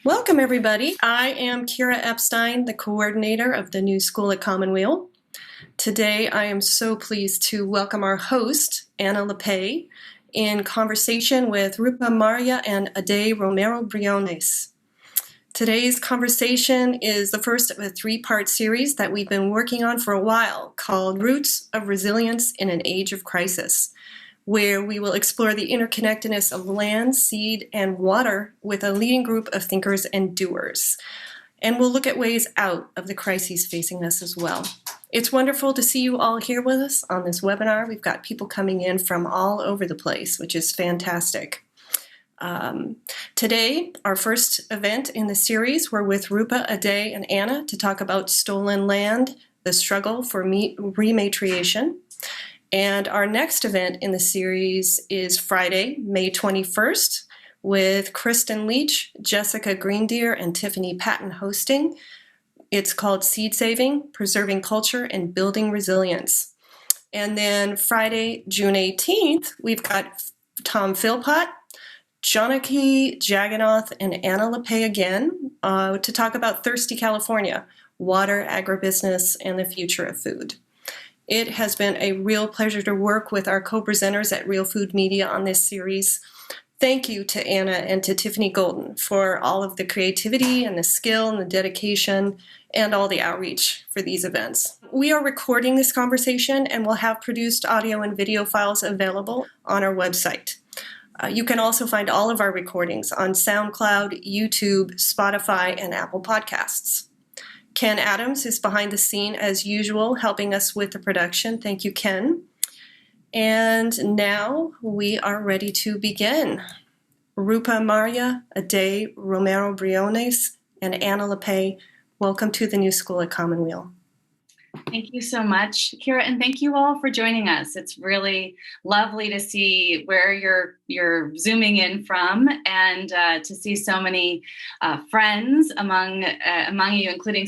Welcome, everybody. I am Kira Epstein, the coordinator of the new school at Commonweal. Today, I am so pleased to welcome our host, Anna Lappé, in conversation with Rupa Marya and A-dae Romero-Briones. Today's conversation is the first of a three-part series that we've been working on for a while called Roots of Resilience in an Age of Crisis, where we will explore the interconnectedness of land, seed, and water with a leading group of thinkers and doers. And we'll look at ways out of the crises facing us as well. It's wonderful to see you all here with us on this webinar. We've got people coming in from all over the place, which is fantastic. Today, our first event in the series, we're with Rupa, A-dae, and Anna to talk about stolen land, the struggle for rematriation. And our next event in the series is Friday, May 21st, with Kristen Leach, Jessica Greendeer, and Tiffany Patton hosting. It's called Seed Saving, Preserving Culture, and Building Resilience. And then Friday, June 18th, we've got Tom Philpott, Janaki Jagannath, and Anna Lappé again to talk about Thirsty California, water, agribusiness, and the future of food. It has been a real pleasure to work with our co-presenters at Real Food Media on this series. Thank you to Anna and to Tiffany Golden for all of the creativity and the skill and the dedication and all the outreach for these events. We are recording this conversation and will have produced audio and video files available on our website. You can also find all of our recordings on SoundCloud, YouTube, Spotify, and Apple Podcasts. Ken Adams is behind the scene as usual, helping us with the production. Thank you, Ken. And now we are ready to begin. Rupa Marya, A-dae Romero-Briones, and Anna Lappé, welcome to the new school at Commonweal. Thank you so much, Kira, and thank you all for joining us. It's really lovely to see where you're zooming in from, and to see so many friends among you, including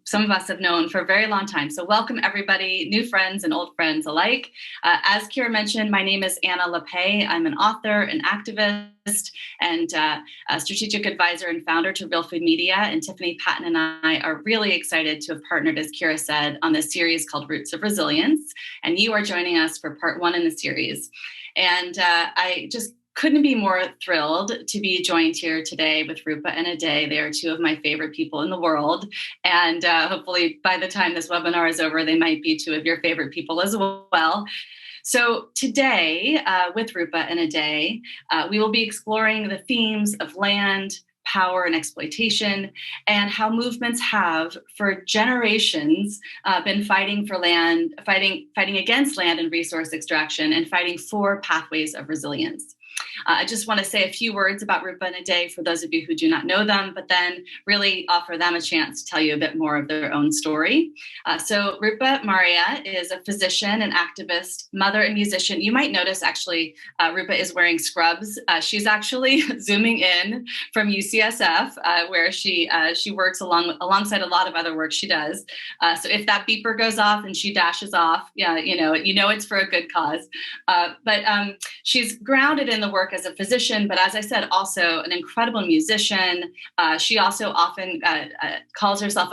some of us have known for a very long time. So welcome everybody, new friends and old friends alike. As Kira mentioned, my name is Anna Lappé. I'm an author, an activist, and a strategic advisor and founder to Real Food Media. And Tiffany Patton and I are really excited to have partnered, as Kira said, on this series called Roots of Resilience. And you are joining us for part one in the series. And I just couldn't be more thrilled to be joined here today with Rupa and A-dae. They are two of my favorite people in the world. And hopefully by the time this webinar is over, they might be two of your favorite people as well. So today, with Rupa and A-dae, we will be exploring the themes of land, power, and exploitation, and how movements have, for generations, been fighting for land, fighting against land and resource extraction, and fighting for pathways of resilience. I just want to say a few words about Rupa and A-dae for those of you who do not know them, but then really offer them a chance to tell you a bit more of their own story. So Rupa Marya is a physician and activist, mother and musician. You might notice actually Rupa is wearing scrubs. She's actually zooming in from UCSF, where she works alongside a lot of other work she does. So if that beeper goes off and she dashes off, yeah, you know it's for a good cause. But she's grounded in the work as a physician, but as I said, also an incredible musician. She also often calls herself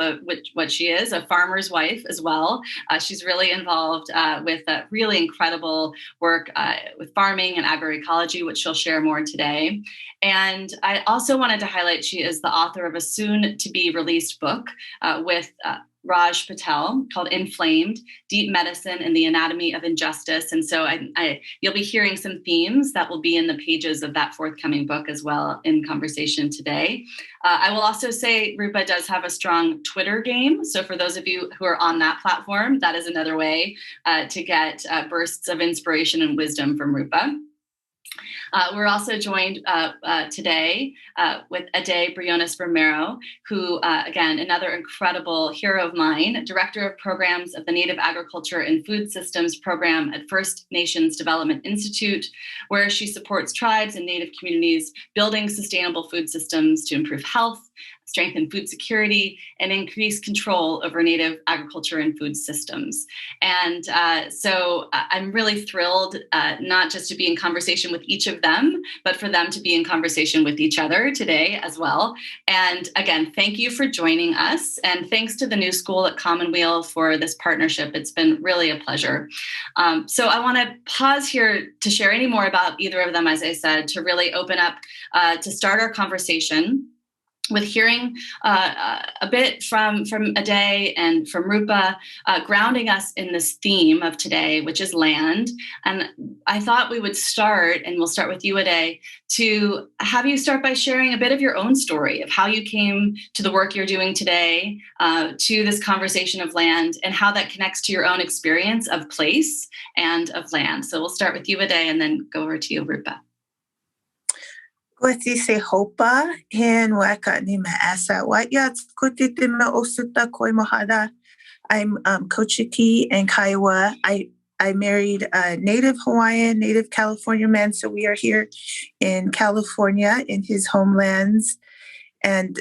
what she is, a farmer's wife as well. She's really involved with really incredible work with farming and agro-ecology, which she'll share more today. And I also wanted to highlight she is the author of a soon-to-be released book with Raj Patel called Inflamed, Deep Medicine and the Anatomy of Injustice. And so you'll be hearing some themes that will be in the pages of that forthcoming book as well in conversation today. I will also say Rupa does have a strong Twitter game. So for those of you who are on that platform, that is another way to get bursts of inspiration and wisdom from Rupa. We're also joined today with A-dae Romero-Briones, who, again, another incredible hero of mine, Director of Programs of the Native Agriculture and Food Systems Program at First Nations Development Institute, where she supports tribes and Native communities building sustainable food systems to improve health, strengthen food security, and increase control over native agriculture and food systems. And so I'm really thrilled not just to be in conversation with each of them, but for them to be in conversation with each other today as well. And again, thank you for joining us. And thanks to the New School at Commonweal for this partnership. It's been really a pleasure. So I want to pause here to share any more about either of them, as I said, to really open up to start our conversation with hearing a bit from A-dae and from Rupa, grounding us in this theme of today, which is land. And I thought we would start, and we'll start with you, A-dae, to have you start by sharing a bit of your own story of how you came to the work you're doing today, to this conversation of land, and how that connects to your own experience of place and of land. So we'll start with you, A-dae, and then go over to you, Rupa. Gwati se hopa hen waka ni maasa watya kutite me osuta koi mohada. I'm Cochiti and Kiowa. I married a native Hawaiian, native California man, so we are here in California in his homelands. And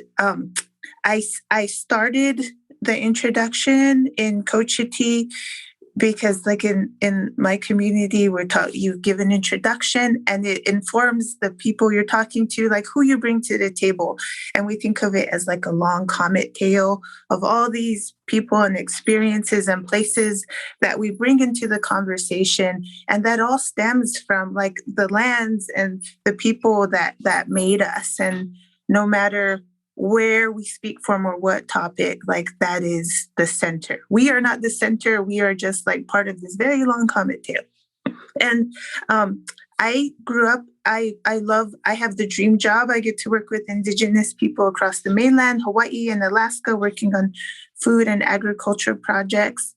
I started the introduction in Cochiti because like in my community, we're taught you give an introduction and it informs the people you're talking to, like who you bring to the table. And we think of it as like a long comet tale of all these people and experiences and places that we bring into the conversation. And that all stems from like the lands and the people that made us. And no matter where we speak from or what topic, like that is the center. We are not the center. We are just like part of this very long comet tail. And I grew up, I have the dream job. I get to work with Indigenous people across the mainland, Hawaii and Alaska, working on food and agriculture projects,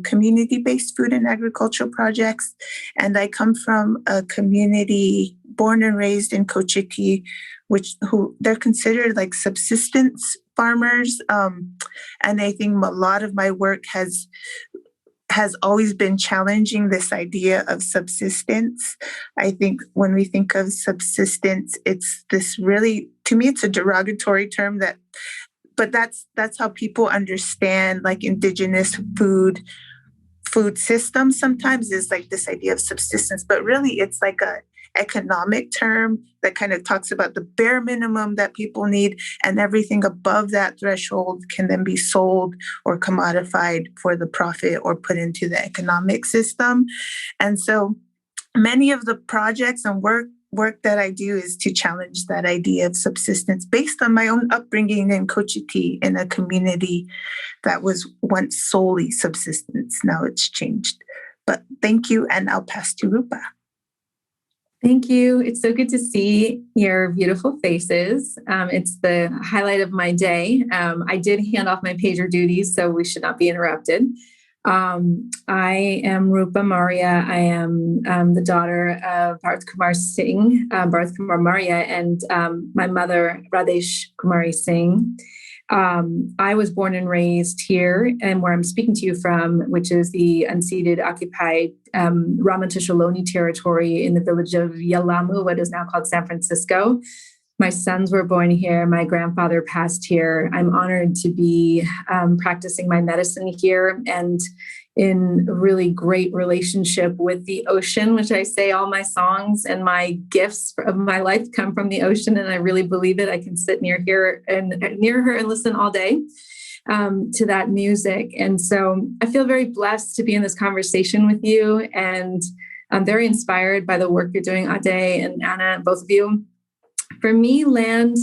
community-based food and agricultural projects. And I come from a community born and raised in Cochiti, who they're considered like subsistence farmers. And I think a lot of my work has always been challenging this idea of subsistence. I think when we think of subsistence, it's this really, to me, it's a derogatory term but that's how people understand like Indigenous food systems sometimes is like this idea of subsistence, but really it's like a economic term that kind of talks about the bare minimum that people need, and everything above that threshold can then be sold or commodified for the profit or put into the economic system. And so many of the projects and work that I do is to challenge that idea of subsistence based on my own upbringing in Cochiti, in a community that was once solely subsistence. Now it's changed. But thank you, and I'll pass to Rupa. Thank you. It's so good to see your beautiful faces. It's the highlight of my day. I did hand off my pager duties, so we should not be interrupted. I am Rupa Marya. I am the daughter of Bharth Kumar Singh, Bharth Kumar Marya, and my mother, Radesh Kumari Singh. I was born and raised here, and where I'm speaking to you from, which is the unceded, occupied Ramatushaloni territory in the village of Yalamu, what is now called San Francisco. My sons were born here. My grandfather passed here. I'm honored to be practicing my medicine here and in a really great relationship with the ocean, which I say all my songs and my gifts of my life come from the ocean. And I really believe it. I can sit near her and listen all day to that music. And so I feel very blessed to be in this conversation with you. And I'm very inspired by the work you're doing, A-dae and Anna, both of you. For me, land,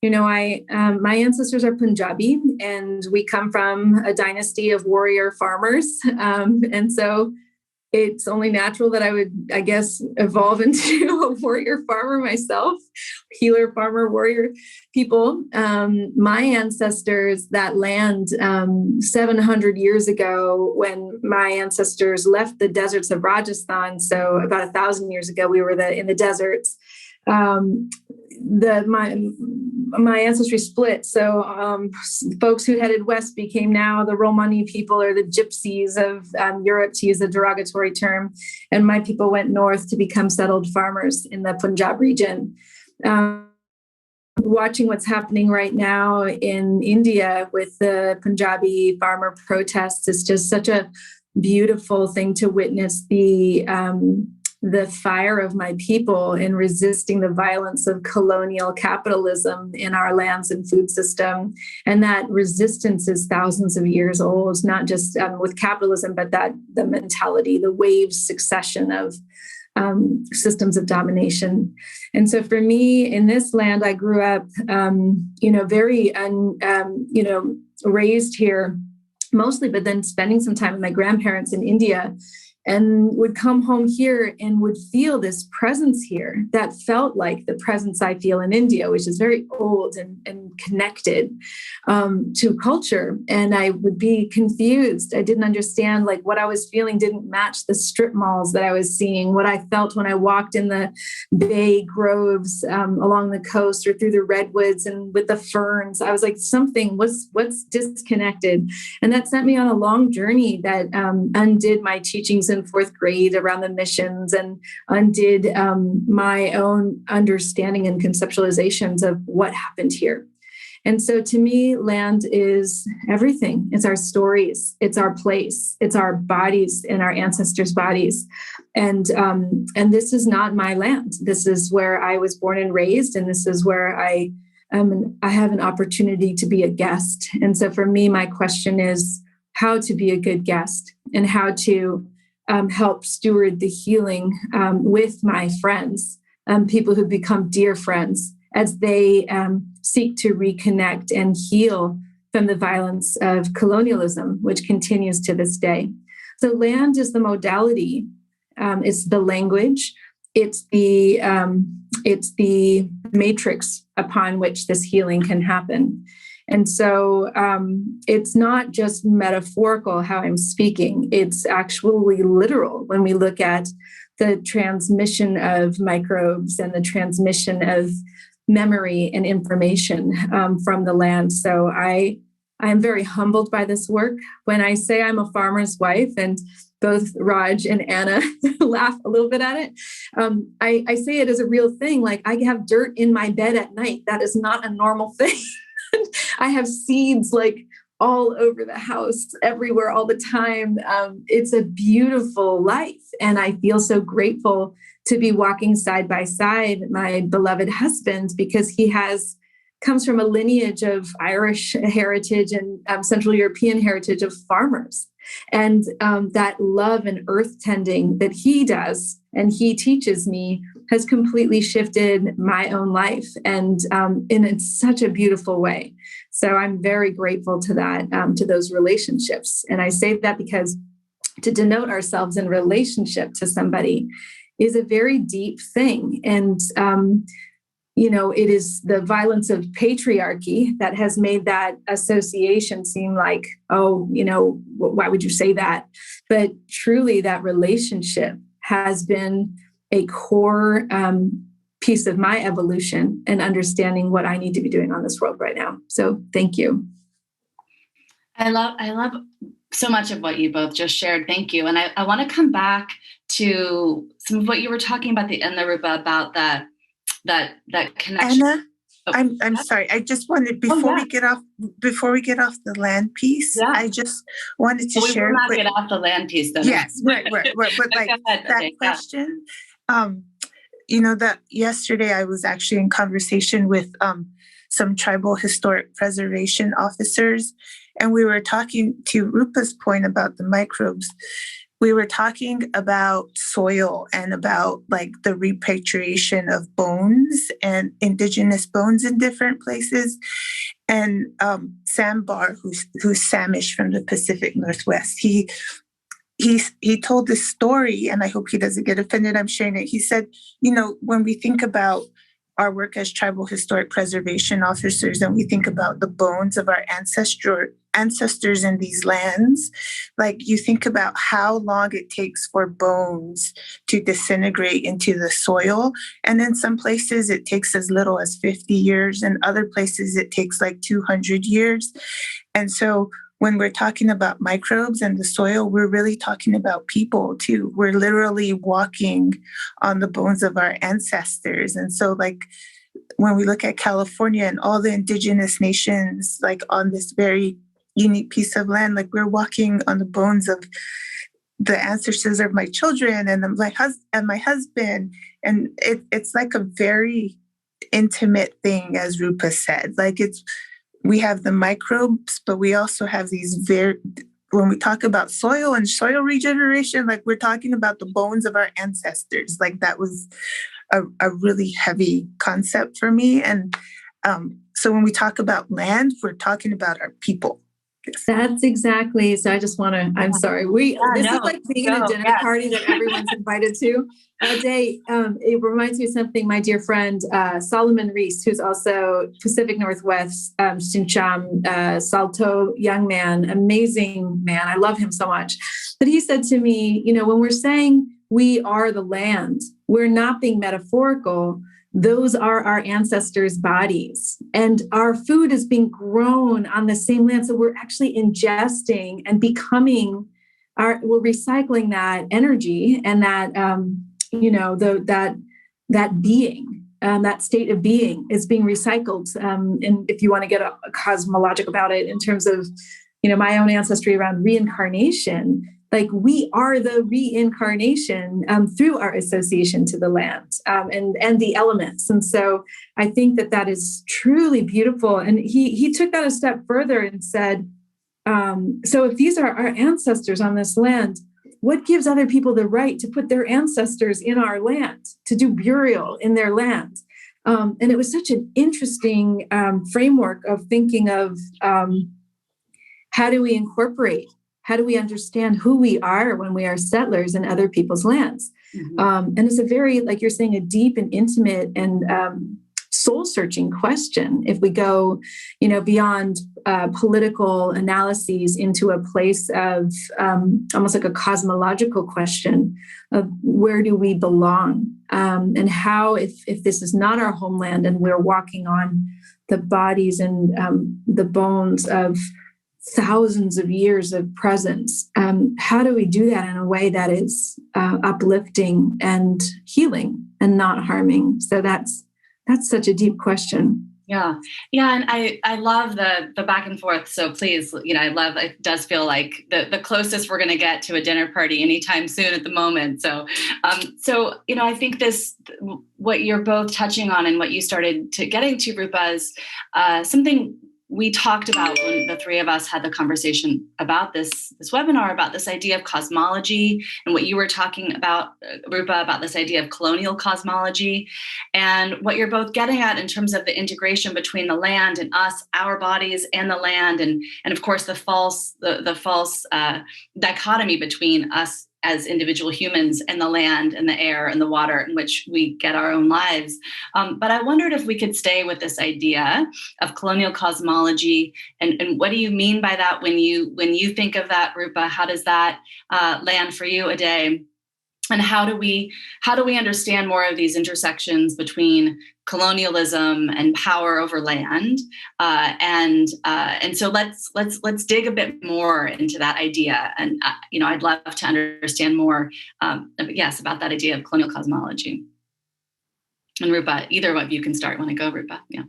my ancestors are Punjabi, and we come from a dynasty of warrior farmers. And so it's only natural that I would, I guess, evolve into a warrior farmer myself, healer, farmer, warrior people. My ancestors, that land 700 years ago, when my ancestors left the deserts of Rajasthan, so about 1,000 years ago, we were in the deserts. My ancestry split. So folks who headed west became now the Romani people, or the gypsies of Europe, to use a derogatory term. And my people went north to become settled farmers in the Punjab region. watching what's happening right now in India with the Punjabi farmer protests is just such a beautiful thing to witness the fire of my people in resisting the violence of colonial capitalism in our lands and food system. And that resistance is thousands of years old, not just with capitalism, but that the mentality, the wave succession of systems of domination. And so for me in this land, I grew up, very, raised here mostly, but then spending some time with my grandparents in India, and would come home here and would feel this presence here that felt like the presence I feel in India, which is very old and connected to culture. And I would be confused. I didn't understand, like, what I was feeling didn't match the strip malls that I was seeing, what I felt when I walked in the bay groves along the coast or through the redwoods and with the ferns. I was like, what's disconnected. And that sent me on a long journey that undid my teachings in fourth grade around the missions and undid my own understanding and conceptualizations of what happened here. And so to me, land is everything. It's our stories, it's our place, it's our bodies and our ancestors' bodies. And this is not my land. This is where I was born and raised, and this is where I have an opportunity to be a guest. And so for me, my question is how to be a good guest and how to help steward the healing with my friends, people who become dear friends, as they seek to reconnect and heal from the violence of colonialism, which continues to this day. So land is the modality, it's the language, it's the matrix upon which this healing can happen. And so it's not just metaphorical how I'm speaking, it's actually literal when we look at the transmission of microbes and the transmission of memory and information from the land. So I am very humbled by this work. When I say I'm a farmer's wife, and both Raj and Anna laugh a little bit at it, I say it as a real thing. Like, I have dirt in my bed at night. That is not a normal thing. I have seeds like all over the house, everywhere, all the time. It's a beautiful life. And I feel so grateful to be walking side by side my beloved husband, because he comes from a lineage of Irish heritage and Central European heritage of farmers. And that love and earth tending that he does and he teaches me has completely shifted my own life, and in such a beautiful way. So I'm very grateful to that, to those relationships. And I say that because to denote ourselves in relationship to somebody is a very deep thing. And it is the violence of patriarchy that has made that association seem like, why would you say that? But truly, that relationship has been a core piece of my evolution and understanding what I need to be doing on this world right now. So thank you. I love so much of what you both just shared. Thank you. And I want to come back to some of what you were talking about the end there, Rupa, about that connection. Anna, I'm sorry. I just wanted before we get off the land piece, I just wanted to share. We will not get off the land piece, though. Yes, right. But like that question, that yesterday I was actually in conversation with some tribal historic preservation officers, and we were talking to Rupa's point about the microbes. We were talking about soil and about like the repatriation of bones and indigenous bones in different places. And Sambar, who's Samish from the Pacific Northwest, he told this story, and I hope he doesn't get offended. I'm sharing it. He said, when we think about our work as tribal historic preservation officers, and we think about the bones of our ancestors in these lands, like you think about how long it takes for bones to disintegrate into the soil. And in some places it takes as little as 50 years, and other places it takes like 200 years. And so when we're talking about microbes and the soil, we're really talking about people too. We're literally walking on the bones of our ancestors. And so like when we look at California and all the indigenous nations, like on this very unique piece of land, like we're walking on the bones of the ancestors of my children and my husband. And it's like a very intimate thing, as Rupa said. Like we have the microbes, but we also have these when we talk about soil and soil regeneration, like we're talking about the bones of our ancestors. Like that was a really heavy concept for me. And so when we talk about land, we're talking about our people. Yes. That's exactly. So I just want to, I'm sorry. This is like being at a dinner party that everyone's invited to. A-dae, it reminds me of something my dear friend, Solomon Reese, who's also Pacific Northwest, Shincham, Salto young man, amazing man. I love him so much. But he said to me, when we're saying we are the land, we're not being metaphorical. Those are our ancestors' bodies, and our food is being grown on the same land. So we're actually ingesting and becoming we're recycling that energy and that, that being, that state of being is being recycled. And if you want to get a cosmological about it in terms of, my own ancestry around reincarnation, like we are the reincarnation through our association to the land and the elements. And so I think that is truly beautiful. And he took that a step further and said, so if these are our ancestors on this land, what gives other people the right to put their ancestors in our land, to do burial in their land? And it was such an interesting framework of thinking of how do we incorporate, how do we understand who we are when we are settlers in other people's lands? Mm-hmm. And it's a very, like you're saying, a deep and intimate and soul-searching question. If we go, beyond political analyses into a place of almost like a cosmological question of where do we belong, and how, if this is not our homeland and we're walking on the bodies and the bones of thousands of years of presence, how do we do that in a way that is uplifting and healing and not harming? So that's such a deep question. Yeah. And I love the back and forth. So please, I love, it does feel like the closest we're going to get to a dinner party anytime soon at the moment. So, I think what you're both touching on and what you started to getting to, Rupa, is something we talked about when the three of us had the conversation about this webinar, about this idea of cosmology and what you were talking about, Rupa, about this idea of colonial cosmology, and what you're both getting at in terms of the integration between the land and us, our bodies and the land, and of course the false dichotomy between us as individual humans and the land and the air and the water in which we get our own lives. But I wondered if we could stay with this idea of colonial cosmology, and what do you mean by that when you think of that, Rupa? How does that land for you, A-dae? And how do we understand more of these intersections between colonialism and power over land? And so let's dig a bit more into that idea. And I'd love to understand more, about that idea of colonial cosmology. And Rupa, either of you can start. Want to go, Rupa? Yeah.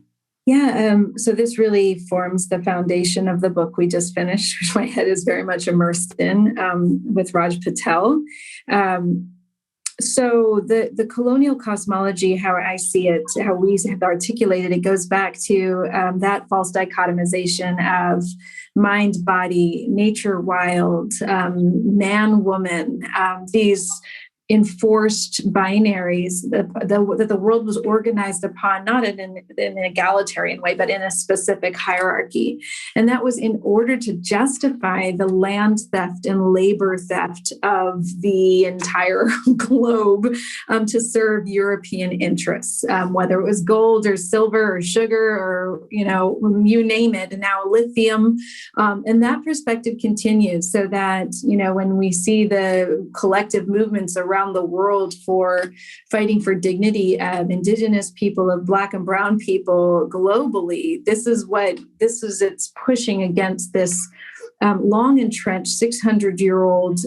Yeah, so this really forms the foundation of the book we just finished, which my head is very much immersed in, with Raj Patel. So the colonial cosmology, how I see it, how we have articulated it, goes back to that false dichotomization of mind, body, nature, wild, man, woman, these enforced binaries that the world was organized upon, not in an egalitarian way, but in a specific hierarchy. And that was in order to justify the land theft and labor theft of the entire globe to serve European interests, whether it was gold or silver or sugar or, you name it, and now lithium. And that perspective continues, so that, when we see the collective movements around the world for fighting for dignity of Indigenous people, of Black and Brown people globally, it's pushing against this long entrenched 600-year-old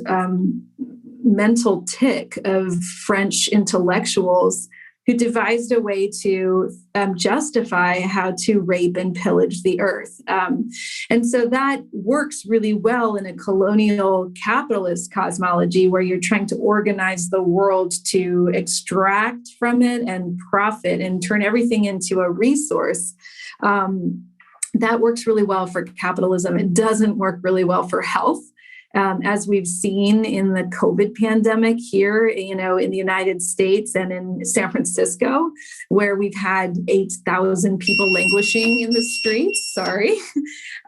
mental tick of French intellectuals who devised a way to justify how to rape and pillage the earth. And so that works really well in a colonial capitalist cosmology where you're trying to organize the world to extract from it and profit and turn everything into a resource. That works really well for capitalism. It doesn't work really well for health. As we've seen in the COVID pandemic here, in the United States and in San Francisco, where we've had 8,000 people languishing in the streets.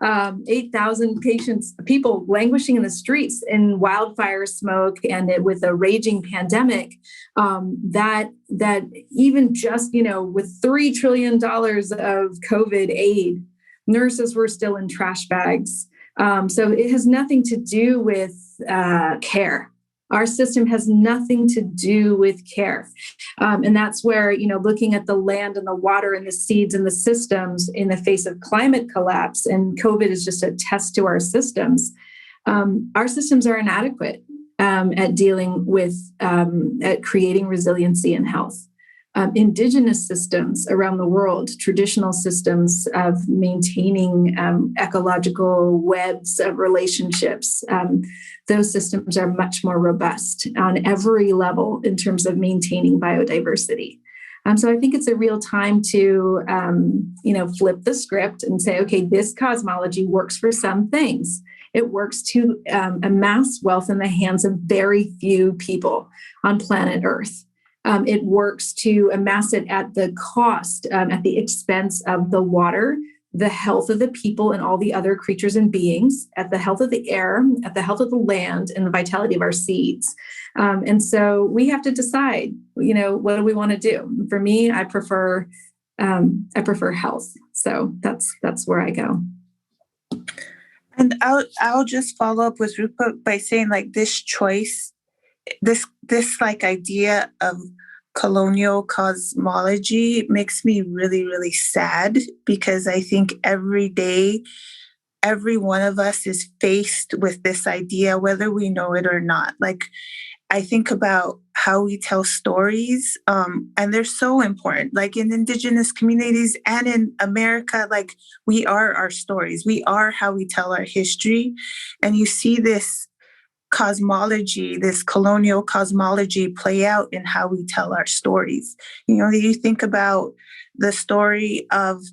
8,000 people languishing in the streets in wildfire smoke and with a raging pandemic. That even just, with $3 trillion of COVID aid, nurses were still in trash bags. So it has nothing to do with care. Our system has nothing to do with care. And that's where, looking at the land and the water and the seeds and the systems in the face of climate collapse, and COVID is just a test to our systems. Our systems are inadequate at dealing with, at creating resiliency and health. Indigenous systems around the world, traditional systems of maintaining ecological webs of relationships, those systems are much more robust on every level in terms of maintaining biodiversity. So I think it's a real time to, flip the script and say, okay, this cosmology works for some things. It works to amass wealth in the hands of very few people on planet Earth. It works to amass it at the cost, at the expense of the water, the health of the people and all the other creatures and beings, at the health of the air, at the health of the land, and the vitality of our seeds. And so we have to decide, what do we want to do? For me, I prefer health. So that's where I go. And I'll just follow up with Rupa by saying, like, this choice, this like idea of colonial cosmology makes me really, really sad, because I think every day, every one of us is faced with this idea, whether we know it or not. Like, I think about how we tell stories, and they're so important. Like in Indigenous communities and in America, like, we are our stories. We are how we tell our history. And you see this cosmology, this colonial cosmology play out in how we tell our stories. You think about the story of,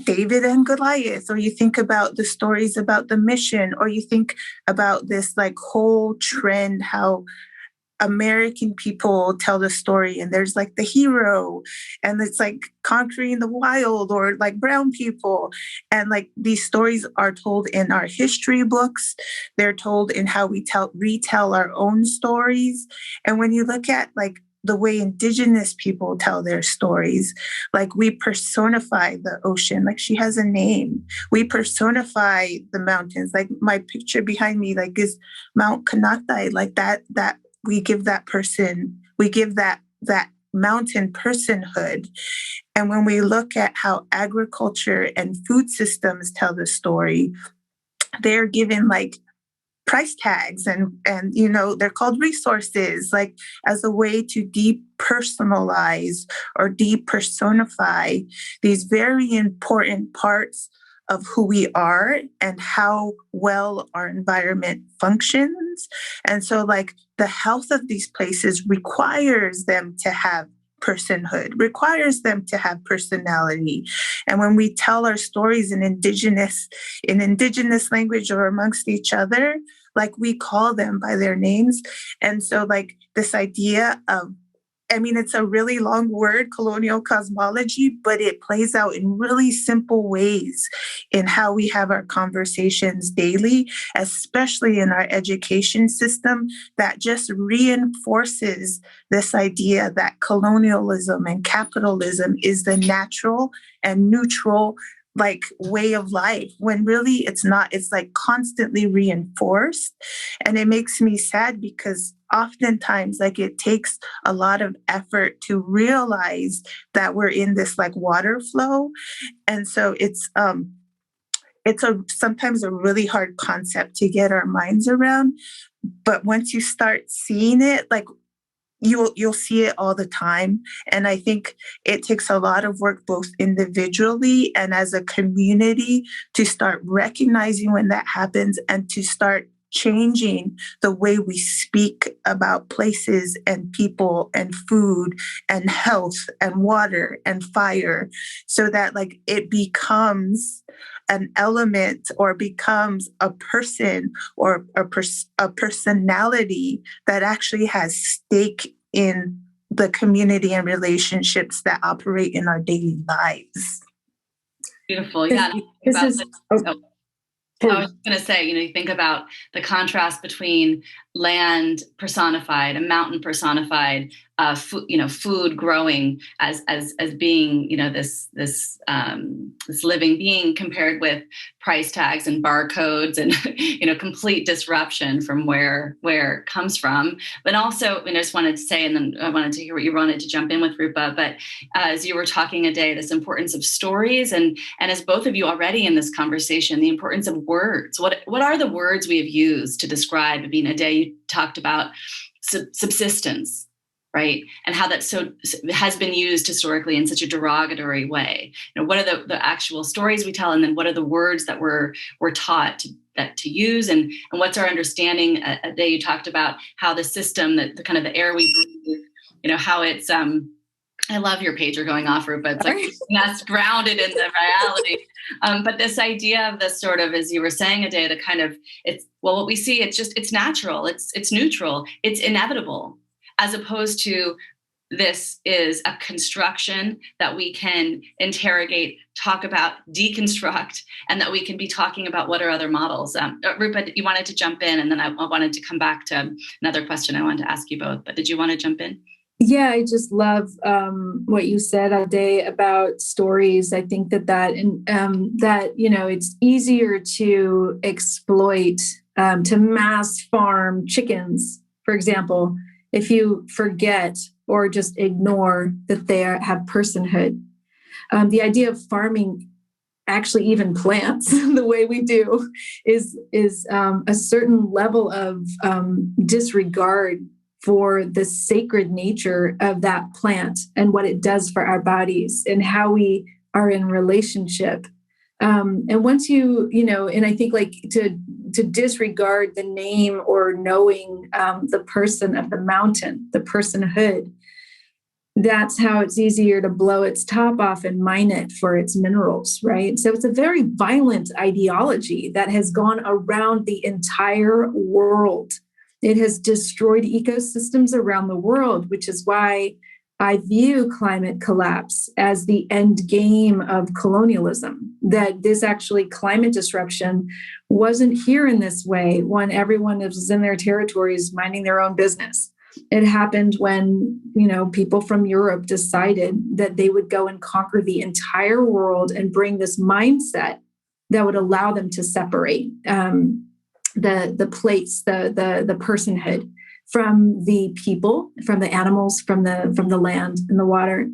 David and Goliath, or you think about the stories about the mission, or you think about this like whole trend, how American people tell the story, and there's like the hero, and it's like conquering the wild, or like brown people. And like these stories are told in our history books. They're told in how we retell our own stories. And when you look at like the way Indigenous people tell their stories, like we personify the ocean, like she has a name. We personify the mountains. Like my picture behind me, like is Mount Kanatai, like that we give that mountain personhood. And when we look at how agriculture and food systems tell the story, they're given like price tags and they're called resources, like as a way to depersonalize or depersonify these very important parts of who we are and how well our environment functions. And so like the health of these places requires them to have personhood, requires them to have personality. And when we tell our stories in indigenous language or amongst each other, like we call them by their names. And so like this idea of, it's a really long word, colonial cosmology, but it plays out in really simple ways in how we have our conversations daily, especially in our education system, that just reinforces this idea that colonialism and capitalism is the natural and neutral like way of life, when really it's not. It's like constantly reinforced. And it makes me sad because oftentimes like it takes a lot of effort to realize that we're in this like water flow. And so it's sometimes a really hard concept to get our minds around. But once you start seeing it, like you'll see it all the time. And I think it takes a lot of work, both individually and as a community, to start recognizing when that happens and to start changing the way we speak about places and people and food and health and water and fire, so that like it becomes an element or becomes a person or a personality that actually has stake in the community and relationships that operate in our daily lives. Beautiful. Yeah. I was going to say, you think about the contrast between land personified, a mountain personified, food growing as being, this living being, compared with price tags and barcodes and, complete disruption from where it comes from. But also, I just wanted to say, and then I wanted to hear what you wanted to jump in with, Rupa, but as you were talking, A-dae, this importance of stories, and as both of you already in this conversation, the importance of words. What are the words we have used to describe? I mean, A-dae, you talked about subsistence, right? And how that has been used historically in such a derogatory way. What are the actual stories we tell, and then what are the words that we're taught to use, and what's our understanding? A-dae, you talked about how the system, that the kind of the air we breathe, how it's I love your pager going off, Rupa. It's like that's grounded in the reality. But this idea of this sort of, as you were saying, A-dae, the kind of, what we see, it's natural, it's neutral, it's inevitable, as opposed to this is a construction that we can interrogate, talk about, deconstruct, and that we can be talking about what are other models. Rupa, you wanted to jump in, and then I wanted to come back to another question I wanted to ask you both, but did you want to jump in? Yeah, I just love what you said, A-dae, about stories. I think that it's easier to exploit, to mass farm chickens, for example, if you forget or just ignore that they have personhood. The idea of farming actually even plants the way we do is a certain level of disregard for the sacred nature of that plant and what it does for our bodies and how we are in relationship. And once and I think like to disregard the name or knowing the person of the mountain, the personhood, that's how it's easier to blow its top off and mine it for its minerals, right? So it's a very violent ideology that has gone around the entire world. It has destroyed ecosystems around the world, which is why I view climate collapse as the end game of colonialism, that this actually climate disruption wasn't here in this way when everyone was in their territories minding their own business. It happened when, people from Europe decided that they would go and conquer the entire world and bring this mindset that would allow them to separate the place, the personhood from the people, from the animals, from the land and the water.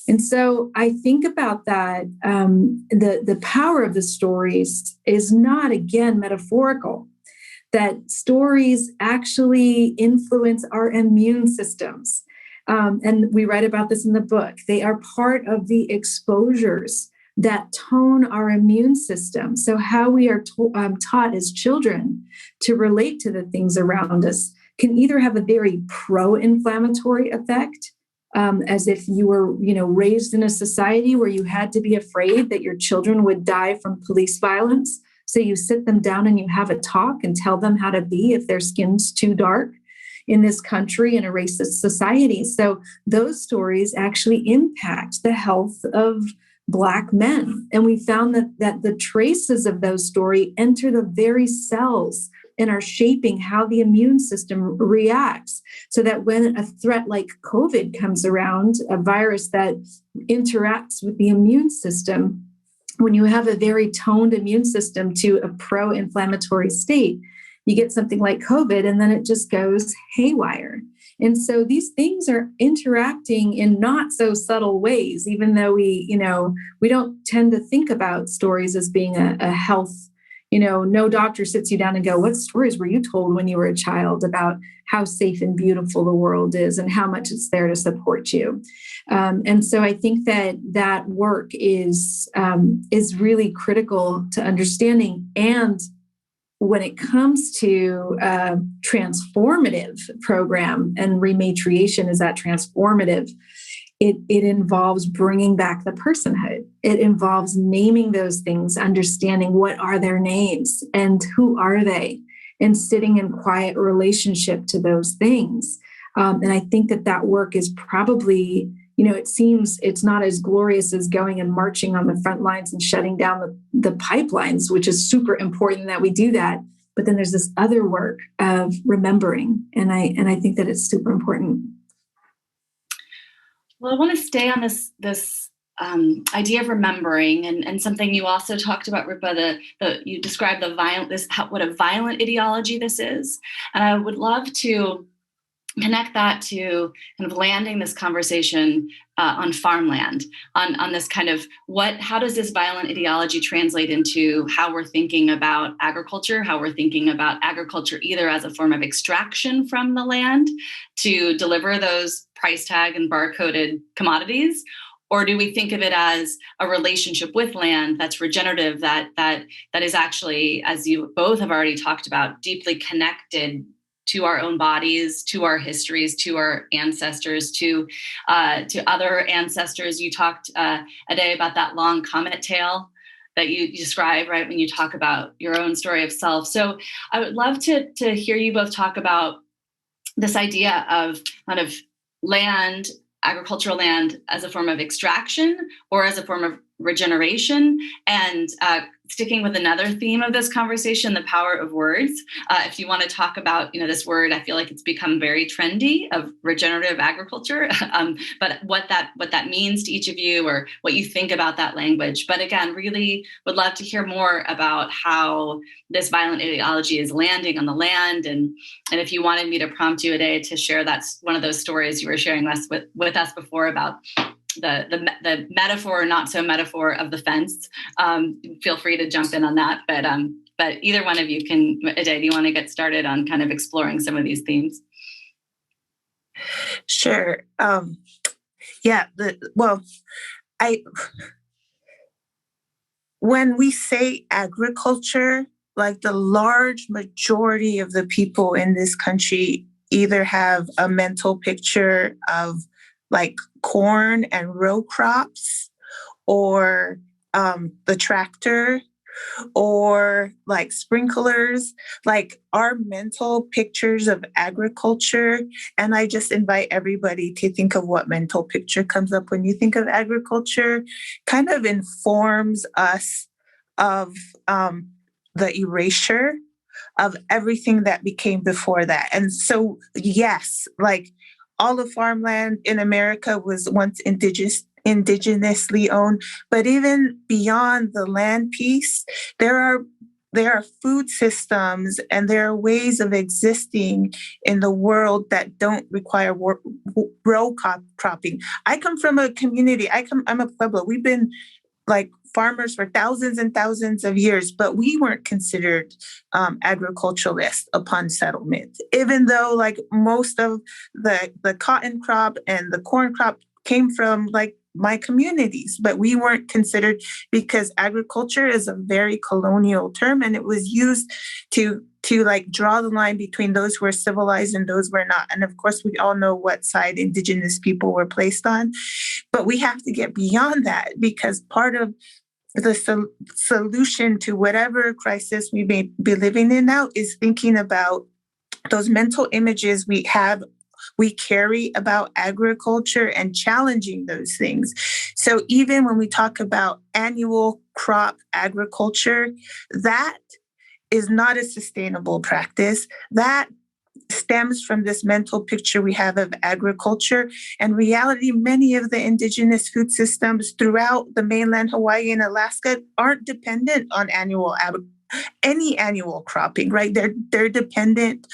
And so I think about that. The power of the stories is not, again, metaphorical, that stories actually influence our immune systems. And we write about this in the book. They are part of the exposures that tone our immune system. So how we are taught as children to relate to the things around us can either have a very pro-inflammatory effect, as if you were, raised in a society where you had to be afraid that your children would die from police violence. So you sit them down and you have a talk and tell them how to be if their skin's too dark in this country in a racist society. So those stories actually impact the health of Black men. And we found that the traces of those stories enter the very cells and are shaping how the immune system reacts. So that when a threat like COVID comes around, a virus that interacts with the immune system, when you have a very toned immune system to a pro-inflammatory state, you get something like COVID, and then it just goes haywire. And so these things are interacting in not so subtle ways, even though we don't tend to think about stories as being a health, No doctor sits you down and go, what stories were you told when you were a child about how safe and beautiful the world is and how much it's there to support you? And so I think that work is really critical to understanding. And when it comes to transformative program, and rematriation is that transformative, it involves bringing back the personhood. It involves naming those things, understanding what are their names and who are they, and sitting in quiet relationship to those things. And I think that work is probably, it seems it's not as glorious as going and marching on the front lines and shutting down the pipelines, which is super important that we do that. But then there's this other work of remembering. And I think that it's super important. Well, I want to stay on this idea of remembering, and something you also talked about, Rupa. You described what a violent ideology this is, and I would love to connect that to kind of landing this conversation on farmland, on this kind of how does this violent ideology translate into how we're thinking about agriculture, how we're thinking about agriculture either as a form of extraction from the land to deliver those price tag and barcoded commodities, or do we think of it as a relationship with land that's regenerative, that is actually, as you both have already talked about, deeply connected to our own bodies, to our histories, to our ancestors, to other ancestors. You talked, A-dae, about that long comet tail that you describe, right, when you talk about your own story of self. So I would love to hear you both talk about this idea of kind of land, agricultural land, as a form of extraction or as a form of regeneration, and sticking with another theme of this conversation, the power of words. If you want to talk about, this word, I feel like it's become very trendy, of regenerative agriculture, but what that means to each of you, or what you think about that language. But again, really would love to hear more about how this violent ideology is landing on the land. And if you wanted me to prompt you, A-dae, to share, that's one of those stories you were sharing with us before about the metaphor or not so metaphor of the fence. Feel free to jump in on that. But either one of you can. A-dae, do you want to get started on kind of exploring some of these themes? Sure. When we say agriculture, like the large majority of the people in this country either have a mental picture of like corn and row crops, or the tractor, or like sprinklers, like our mental pictures of agriculture. And I just invite everybody to think of what mental picture comes up when you think of agriculture, kind of informs us of the erasure of everything that became before that. And so, yes, like all of farmland in America was once indigenously owned, but even beyond the land piece, there are food systems and there are ways of existing in the world that don't require row cropping. I come from a community. I'm a Pueblo. We've been like farmers for thousands and thousands of years, but we weren't considered agriculturalists upon settlement, even though like most of the cotton crop and the corn crop came from like my communities, but we weren't considered, because agriculture is a very colonial term, and it was used to like draw the line between those who were civilized and those who were not. And of course, we all know what side indigenous people were placed on, but we have to get beyond that, because part of the solution to whatever crisis we may be living in now is thinking about those mental images we carry about agriculture and challenging those things. So even when we talk about annual crop agriculture, that is not a sustainable practice. That stems from this mental picture we have of agriculture. And reality, many of the indigenous food systems throughout the mainland Hawaii and Alaska aren't dependent on any annual cropping, right? They're dependent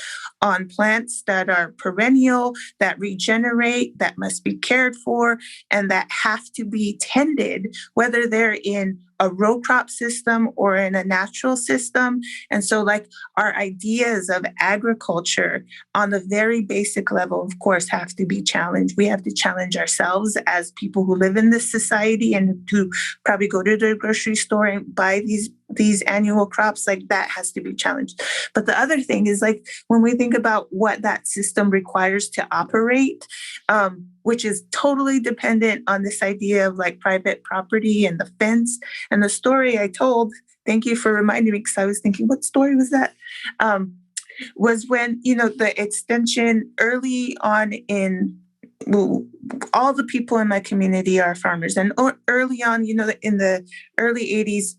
on plants that are perennial, that regenerate, that must be cared for, and that have to be tended, whether they're in a row crop system or in a natural system. And so like our ideas of agriculture on the very basic level, of course, have to be challenged. We have to challenge ourselves as people who live in this society and to probably go to the grocery store and buy these annual crops. Like that has to be challenged. But the other thing is like when we think about what that system requires to operate, which is totally dependent on this idea of like private property and the fence. And the story I told, thank you for reminding me, because I was thinking, what story was that? Was when, the extension early on in, all the people in my community are farmers. And early on, in the early 80s,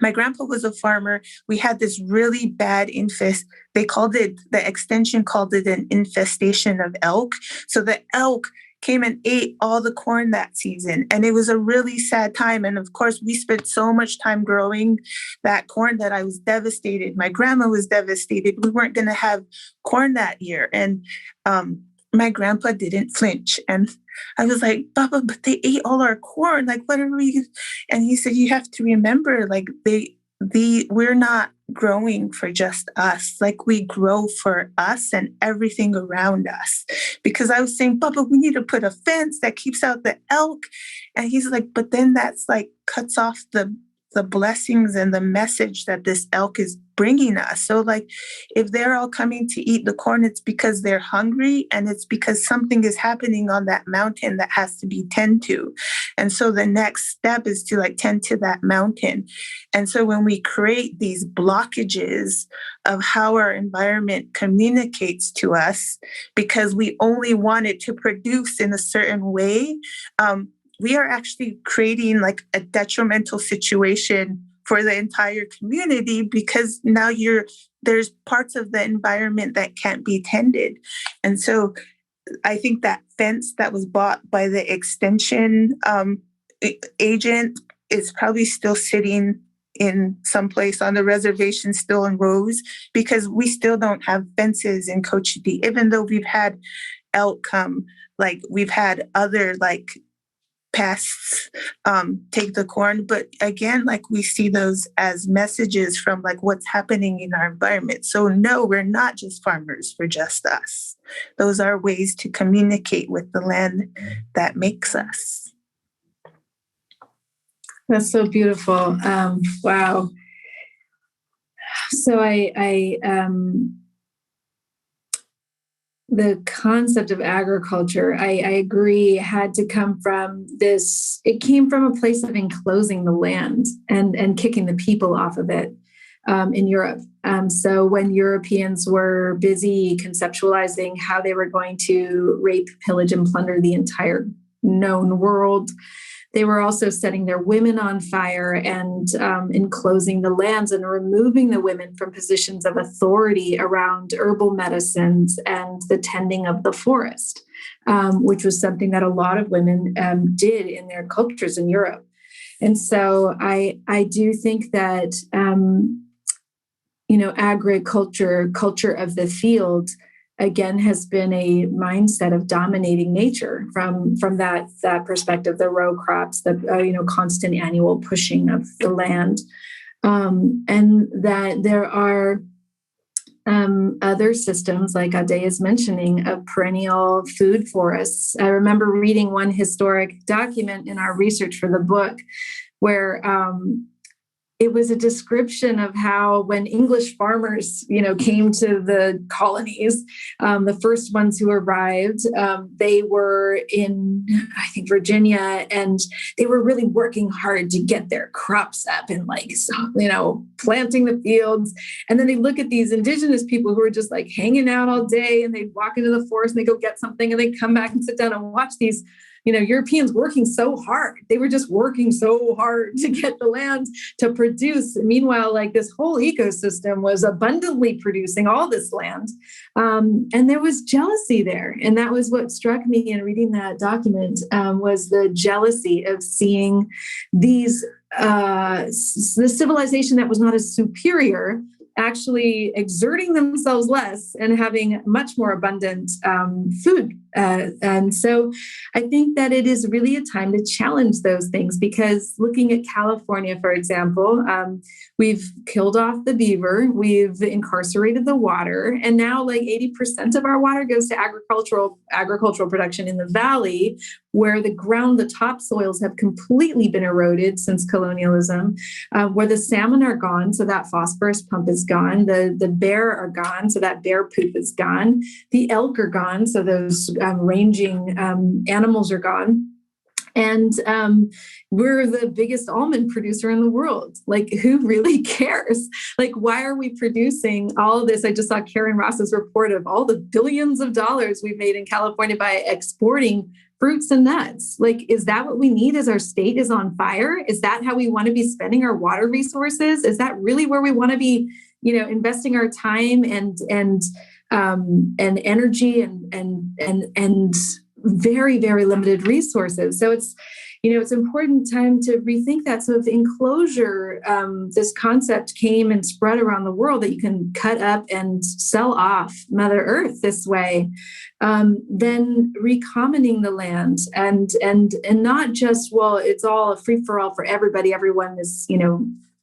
my grandpa was a farmer. We had this really bad the extension called it an infestation of elk. So the elk came and ate all the corn that season. And it was a really sad time. And of course, we spent so much time growing that corn that I was devastated. My grandma was devastated. We weren't going to have corn that year. And my grandpa didn't flinch. And I was like, Papa, but they ate all our corn. Like, what are we? And he said, you have to remember, like, we're not growing for just us. Like, we grow for us and everything around us. Because I was saying, Papa, we need to put a fence that keeps out the elk. And he's like, but then that's like cuts off the blessings and the message that this elk is bringing us. So like, if they're all coming to eat the corn, it's because they're hungry and it's because something is happening on that mountain that has to be tended to. And so the next step is to like tend to that mountain. And so when we create these blockages of how our environment communicates to us, because we only want it to produce in a certain way, we are actually creating like a detrimental situation for the entire community, because now there's parts of the environment that can't be tended. And so I think that fence that was bought by the extension agent is probably still sitting in some place on the reservation, still in rows, because we still don't have fences in Cochiti, even though we've had elk come, like we've had other like pests take the corn. But again, like we see those as messages from like what's happening in our environment. So no, we're not just farmers for just us. Those are ways to communicate with the land that makes us. That's so beautiful. Wow. So the concept of agriculture, I agree, had to come from this. It came from a place of enclosing the land and kicking the people off of it in Europe. So when Europeans were busy conceptualizing how they were going to rape, pillage, and plunder the entire known world, they were also setting their women on fire and enclosing the lands and removing the women from positions of authority around herbal medicines and the tending of the forest, which was something that a lot of women did in their cultures in Europe. And so I do think that, agriculture, culture of the field, again, has been a mindset of dominating nature from that perspective, the row crops, the constant annual pushing of the land, and that there are other systems, like A-dae is mentioning, of perennial food forests. I remember reading one historic document in our research for the book where it was a description of how when English farmers, came to the colonies, the first ones who arrived, they were in, I think, Virginia, and they were really working hard to get their crops up and planting the fields. And then they look at these indigenous people who are just like hanging out all day, and they walk into the forest and they go get something and they come back and sit down and watch these Europeans working so hard. They were just working so hard to get the land to produce. Meanwhile, like this whole ecosystem was abundantly producing all this land. And there was jealousy there. And that was what struck me in reading that document, was the jealousy of seeing the civilization that was not as superior, actually exerting themselves less and having much more abundant food. And so I think that it is really a time to challenge those things, because looking at California, for example, we've killed off the beaver, we've incarcerated the water, and now like 80% of our water goes to agricultural production in the valley, where the topsoils have completely been eroded since colonialism, where the salmon are gone, so that phosphorus pump is gone, the bear are gone, so that bear poop is gone, the elk are gone, so those ranging animals are gone. And we're the biggest almond producer in the world. Like, who really cares? Like, why are we producing all of this? I just saw Karen Ross's report of all the billions of dollars we've made in California by exporting fruits and nuts. Like, is that what we need as our state is on fire? Is that how we want to be spending our water resources? Is that really where we want to be, investing our time and energy and very, very limited resources? So it's important time to rethink that. So if enclosure, this concept came and spread around the world, that you can cut up and sell off Mother Earth this way, then recommoning the land and not just, well, it's all a free for all for everybody. Everyone is,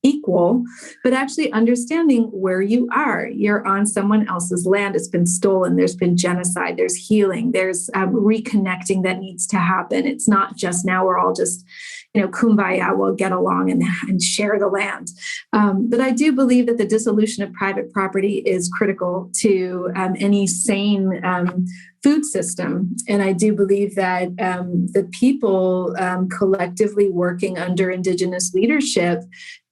equal, but actually understanding where you are. You're on someone else's land. It's been stolen. There's been genocide. There's healing. There's reconnecting that needs to happen. It's not just now we're all just, kumbaya, we'll get along and share the land. But I do believe that the dissolution of private property is critical to any sane food system. And I do believe that the people collectively working under Indigenous leadership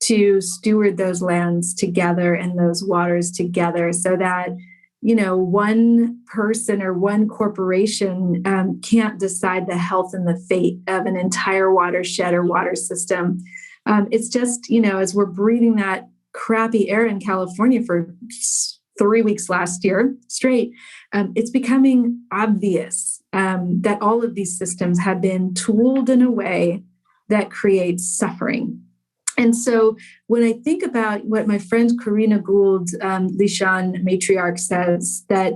to steward those lands together and those waters together, so that, one person or one corporation can't decide the health and the fate of an entire watershed or water system. It's just, as we're breathing that crappy air in California for 3 weeks last year straight, it's becoming obvious that all of these systems have been tooled in a way that creates suffering. And so when I think about what my friend Karina Gould, Lishan matriarch, says, that,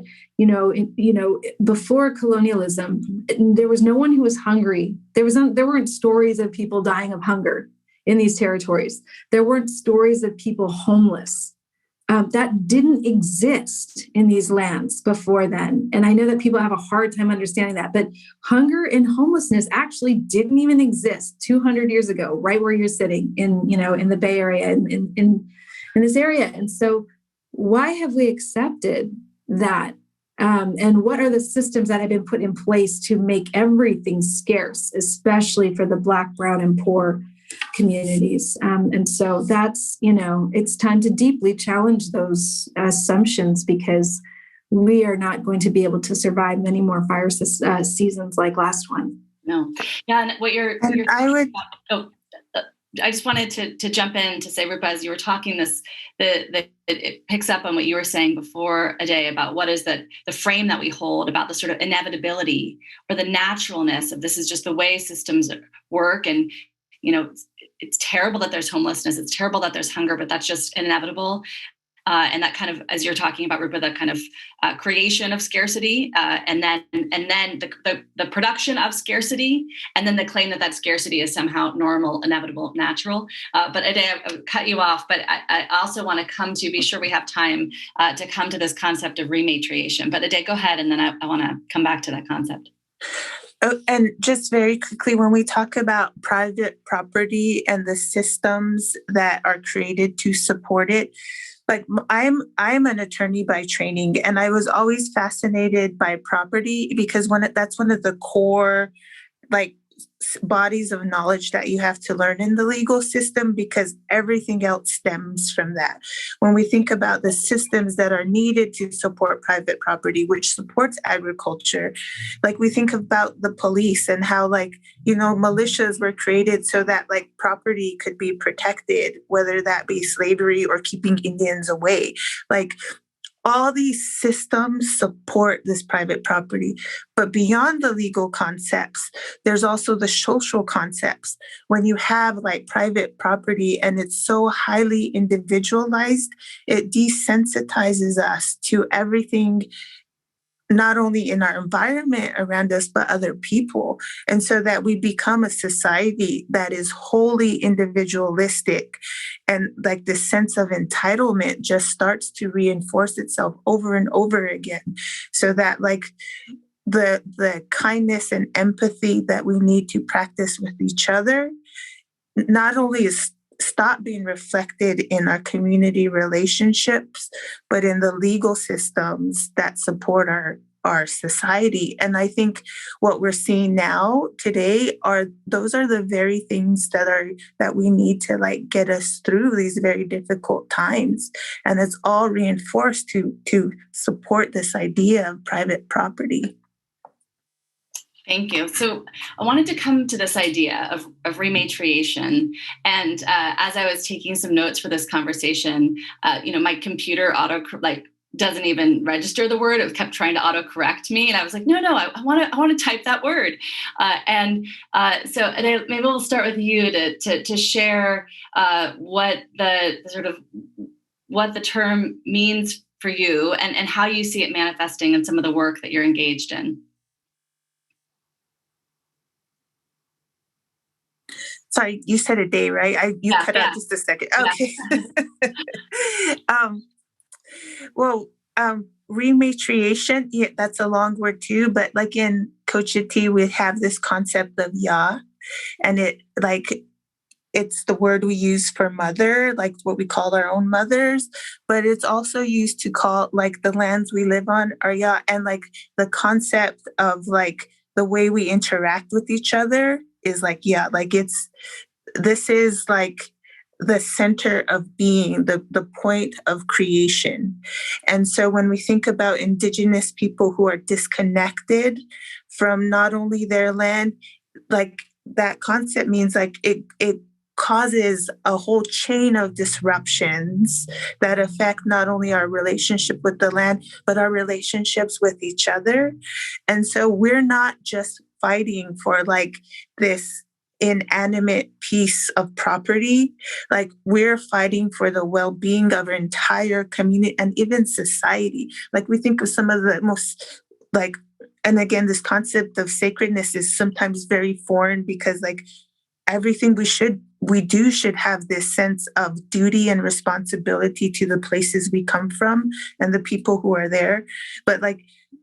before colonialism, there was no one who was hungry. There weren't stories of people dying of hunger in these territories. There weren't stories of people homeless. That didn't exist in these lands before then. And I know that people have a hard time understanding that, but hunger and homelessness actually didn't even exist 200 years ago, right where you're sitting in the Bay Area, in this area. And so why have we accepted that? And what are the systems that have been put in place to make everything scarce, especially for the Black, brown, and poor communities? And so that's, it's time to deeply challenge those assumptions, because we are not going to be able to survive many more fire seasons like last one. No. Yeah. And what you're I just wanted to jump in to say, Rupa, as you were talking it picks up on what you were saying before, A-dae, about what is the frame that we hold about the sort of inevitability or the naturalness of this is just the way systems work. And, it's terrible that there's homelessness. It's terrible that there's hunger, but that's just inevitable. And that kind of, as you're talking about, Rupa, that kind of creation of scarcity, and then the production of scarcity, and then the claim that scarcity is somehow normal, inevitable, natural. But A-dae, I cut you off, but I also want to be sure we have time to come to this concept of rematriation. But A-dae, go ahead, and then I want to come back to that concept. Oh, and just very quickly, when we talk about private property and the systems that are created to support it, like I'm an attorney by training, and I was always fascinated by property, because that's one of the core bodies of knowledge that you have to learn in the legal system, because everything else stems from that. When we think about the systems that are needed to support private property, which supports agriculture, we think about the police and how militias were created so that property could be protected, whether that be slavery or keeping Indians away. all these systems support this private property. But beyond the legal concepts, there's also the social concepts. When you have like private property and it's so highly individualized, it desensitizes us to everything, not only in our environment around us, but other people. And so that we become a society that is wholly individualistic. And like the sense of entitlement just starts to reinforce itself over and over again. So that like the kindness and empathy that we need to practice with each other not only is stop being reflected in our community relationships, but in the legal systems that support our society. And I think what we're seeing now today are those are the very things that we need to like get us through these very difficult times. And it's all reinforced to support this idea of private property. Thank you. So I wanted to come to this idea of rematriation. And as I was taking some notes for this conversation, my computer doesn't even register the word. It kept trying to autocorrect me. And I was like, no, I want to type that word. So maybe we'll start with you to share what the term means for you and how you see it manifesting in some of the work that you're engaged in. Sorry, you said A-dae, right? You cut out just a second. Okay. Rematriation, that's a long word too, but like in Coachiti, we have this concept of ya, and it's the word we use for mother, like what we call our own mothers, but it's also used to call like the lands we live on are ya, and like the concept of like the way we interact with each other is like, this is like the center of being, the point of creation. And so when we think about Indigenous people who are disconnected from not only their land, like that concept means like it causes a whole chain of disruptions that affect not only our relationship with the land, but our relationships with each other. And so we're not just fighting for like this inanimate piece of property, like we're fighting for the well-being of our entire community and even society. Like we think of some of the most like, and again, this concept of sacredness is sometimes very foreign because like everything we do should have this sense of duty and responsibility to the places we come from and the people who are there. But like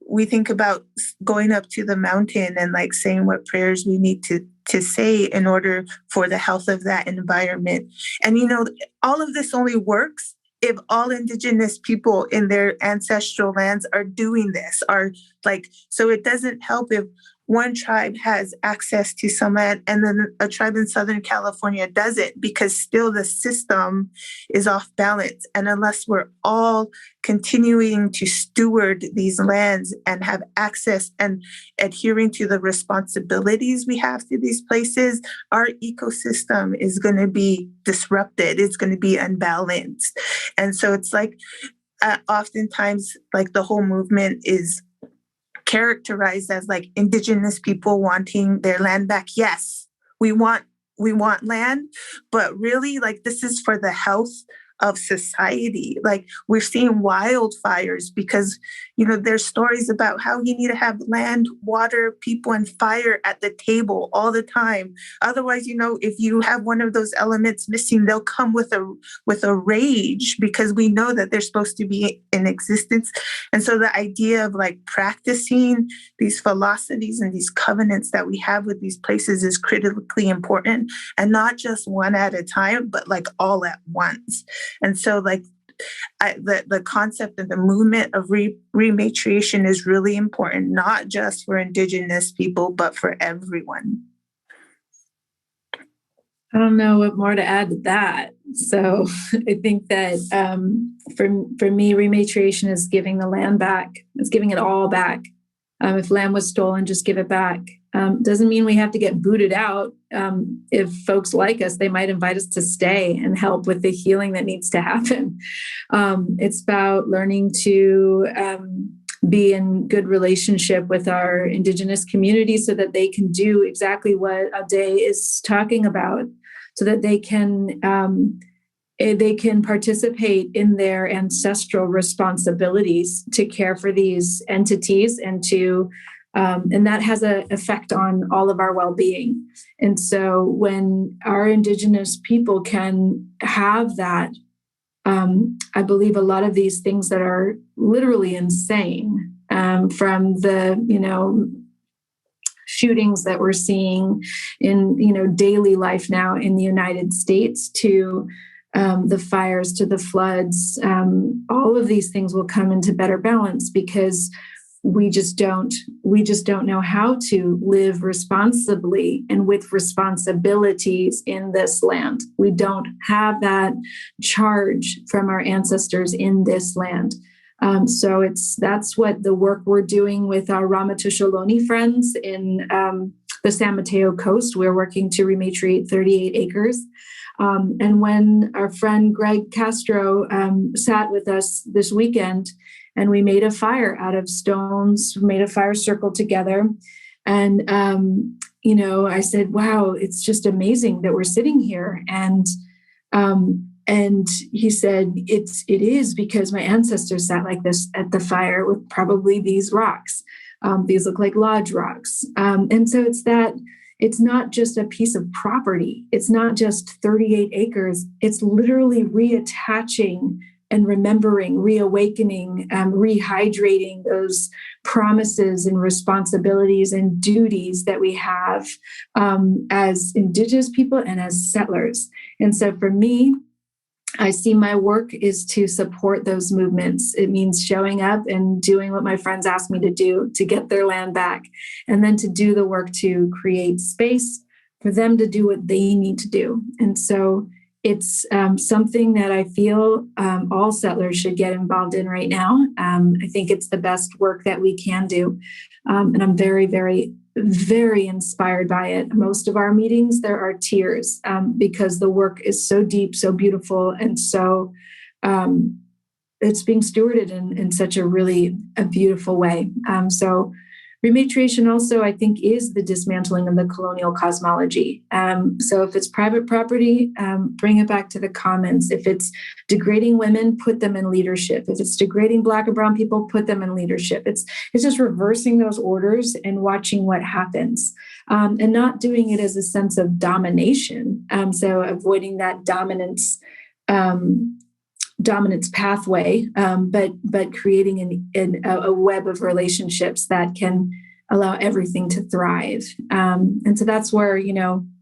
we think about going up to the mountain and like saying what prayers we need to say in order for the health of that environment. And all of this only works if all Indigenous people in their ancestral lands are doing this, so it doesn't help if one tribe has access to some land and then a tribe in Southern California doesn't, because still the system is off balance. And unless we're all continuing to steward these lands and have access and adhering to the responsibilities we have to these places, our ecosystem is going to be disrupted. It's going to be unbalanced. And so it's like oftentimes like the whole movement is characterized as like Indigenous people wanting their land back. Yes, we want land, but really like this is for the health of society. Like we're seeing wildfires because, there's stories about how you need to have land, water, people, and fire at the table all the time. Otherwise, if you have one of those elements missing, they'll come with a rage because we know that they're supposed to be in existence. And so the idea of like practicing these philosophies and these covenants that we have with these places is critically important, and not just one at a time, but like all at once. And so like the concept of the movement of rematriation is really important, not just for Indigenous people, but for everyone. I don't know what more to add to that. So I think that for me, rematriation is giving the land back. It's giving it all back. If land was stolen, just give it back. Doesn't mean we have to get booted out. If folks like us, they might invite us to stay and help with the healing that needs to happen. It's about learning to be in good relationship with our Indigenous community so that they can do exactly what A-dae is talking about, so that they can participate in their ancestral responsibilities to care for these entities and that has an effect on all of our well-being. And so when our Indigenous people can have that, I believe a lot of these things that are literally insane, from the, shootings that we're seeing in, daily life now in the United States, to the fires, to the floods, all of these things will come into better balance because we just don't know how to live responsibly and with responsibilities in this land. We don't have that charge from our ancestors in this land. So that's what the work we're doing with our Ramatushaloni friends in the San Mateo coast. We're working to rematriate 38 acres. And when our friend Greg Castro sat with us this weekend, and we made a fire out of stones, made a fire circle together. And, I said, wow, it's just amazing that we're sitting here. And he said, it is because my ancestors sat like this at the fire with probably these rocks. These look like lodge rocks. And so it's not just a piece of property. It's not just 38 acres. It's literally reattaching and remembering, reawakening, rehydrating those promises and responsibilities and duties that we have as Indigenous people and as settlers. And so for me, I see my work is to support those movements. It means showing up and doing what my friends ask me to do to get their land back, and then to do the work to create space for them to do what they need to do. And so it's something that I feel all settlers should get involved in right now. I think it's the best work that we can do. And I'm very, very, very inspired by it. Most of our meetings, there are tears because the work is so deep, so beautiful, and so it's being stewarded in such a beautiful way. So rematriation also, I think, is the dismantling of the colonial cosmology. So if it's private property, bring it back to the commons. If it's degrading women, put them in leadership. If it's degrading Black and Brown people, put them in leadership. It's just reversing those orders and watching what happens, and not doing it as a sense of domination. So avoiding that dominance pathway, but creating a web of relationships that can allow everything to thrive. And so that's where,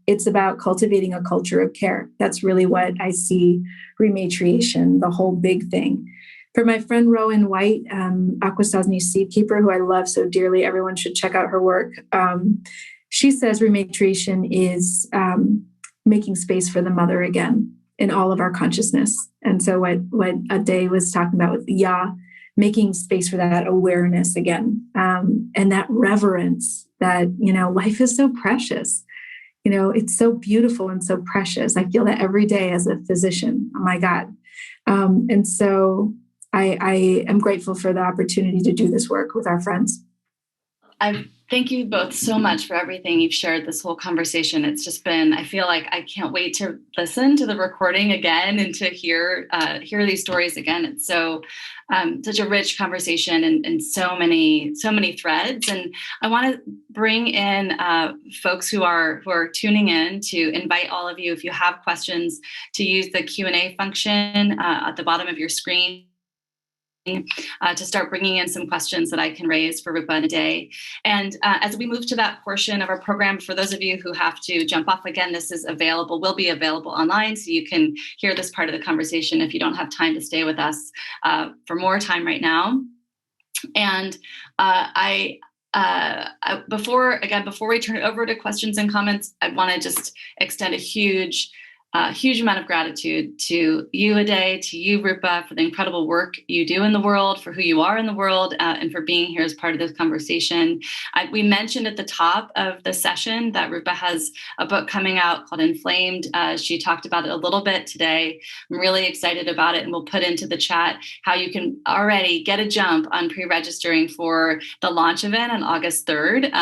it's about cultivating a culture of care. That's really what I see rematriation, the whole big thing. For my friend Rowan White, Akwesasne Seed Keeper, who I love so dearly, everyone should check out her work. She says rematriation is making space for the mother again in all of our consciousness. And so what A-dae was talking about with Ya, making space for that awareness again, and that reverence that, life is so precious. It's so beautiful and so precious. I feel that every day as a physician. Oh my God. And so I am grateful for the opportunity to do this work with our friends. I thank you both so much for everything you've shared this whole conversation. It's just been, I feel like I can't wait to listen to the recording again and to hear these stories again. It's so such a rich conversation and so many threads. And I want to bring in folks who are tuning in, to invite all of you, if you have questions, to use the Q&A function at the bottom of your screen. To start bringing in some questions that I can raise for Rupa and A-dae. And as we move to that portion of our program, for those of you who have to jump off again, this is will be available online, so you can hear this part of the conversation if you don't have time to stay with us for more time right now. And before we turn it over to questions and comments, I want to just extend a huge huge amount of gratitude to you, A-dae, to you, Rupa, for the incredible work you do in the world, for who you are in the world, and for being here as part of this conversation. We mentioned at the top of the session that Rupa has a book coming out called Inflamed. She talked about it a little bit today. I'm really excited about it, and we'll put into the chat how you can already get a jump on pre-registering for the launch event on August 3rd.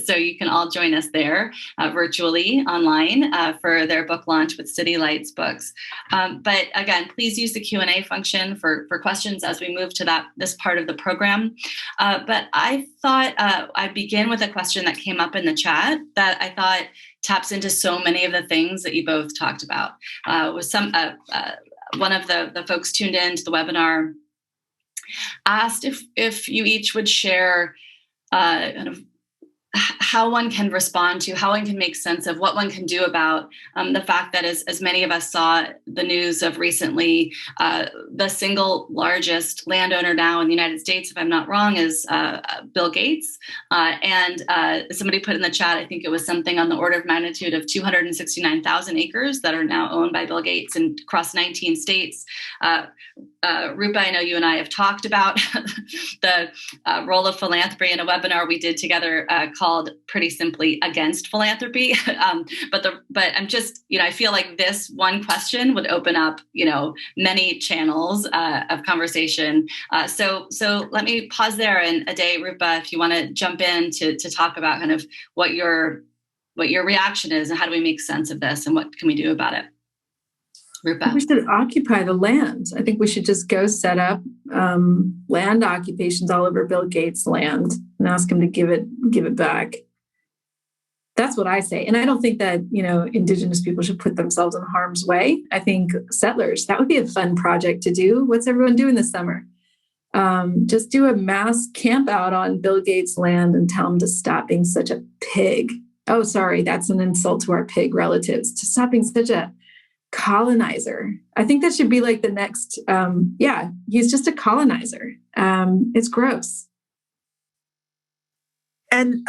So you can all join us there virtually online for their book launch with City Lights Books. But again, please use the Q&A function for questions as we move to this part of the program. But I thought I'd begin with a question that came up in the chat that I thought taps into so many of the things that you both talked about. Was one of the folks tuned in to the webinar asked if you each would share kind of how one can respond to, how one can make sense of what one can do about the fact that as many of us saw the news of recently, the single largest landowner now in the United States, if I'm not wrong, is Bill Gates. And somebody put in the chat, I think it was something on the order of magnitude of 269,000 acres that are now owned by Bill Gates and across 19 states. Rupa, I know you and I have talked about the role of philanthropy in a webinar we did together called pretty simply Against Philanthropy. But I'm just, I feel like this one question would open up, many channels of conversation. So let me pause there, and A-dae, Rupa, if you want to jump in to talk about kind of what your reaction is and how do we make sense of this and what can we do about it? Rupa. We should occupy the land. I think we should just go set up land occupations all over Bill Gates' land and ask him to give it back. That's what I say. And I don't think that, Indigenous people should put themselves in harm's way. I think settlers, that would be a fun project to do. What's everyone doing this summer? Just do a mass camp out on Bill Gates' land and tell him to stop being such a pig. Oh, sorry, that's an insult to our pig relatives. To stop being such a colonizer. I think that should be like the next, he's just a colonizer. It's gross. And,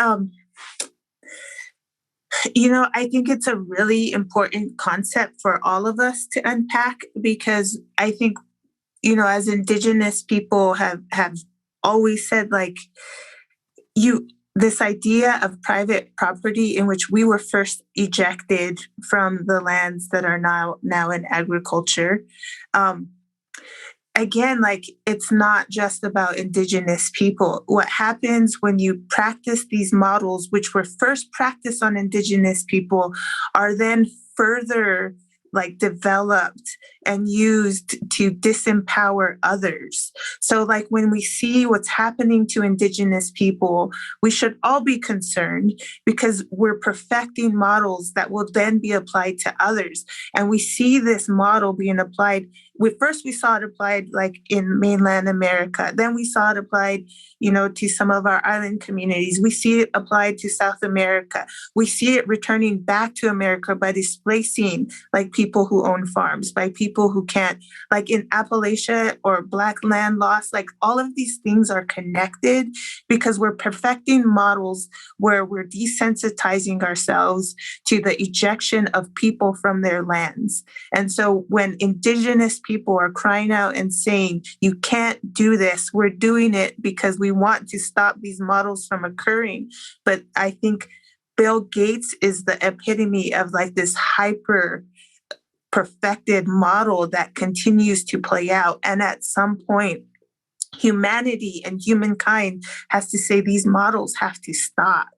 I think it's a really important concept for all of us to unpack, because I think, as Indigenous people have always said, this idea of private property in which we were first ejected from the lands that are now in agriculture. Again, it's not just about Indigenous people. What happens when you practice these models, which were first practiced on Indigenous people, are then further developed and used to disempower others. So when we see what's happening to Indigenous people, we should all be concerned because we're perfecting models that will then be applied to others. And we see this model being applied. First we saw it applied in mainland America. Then we saw it applied, to some of our island communities. We see it applied to South America. We see it returning back to America by displacing people who own farms, by people who can't, in Appalachia or Black land loss, all of these things are connected because we're perfecting models where we're desensitizing ourselves to the ejection of people from their lands. And so when Indigenous people are crying out and saying, you can't do this, we're doing it because we want to stop these models from occurring. But I think Bill Gates is the epitome of this hyper perfected model that continues to play out. And at some point, humanity and humankind has to say these models have to stop.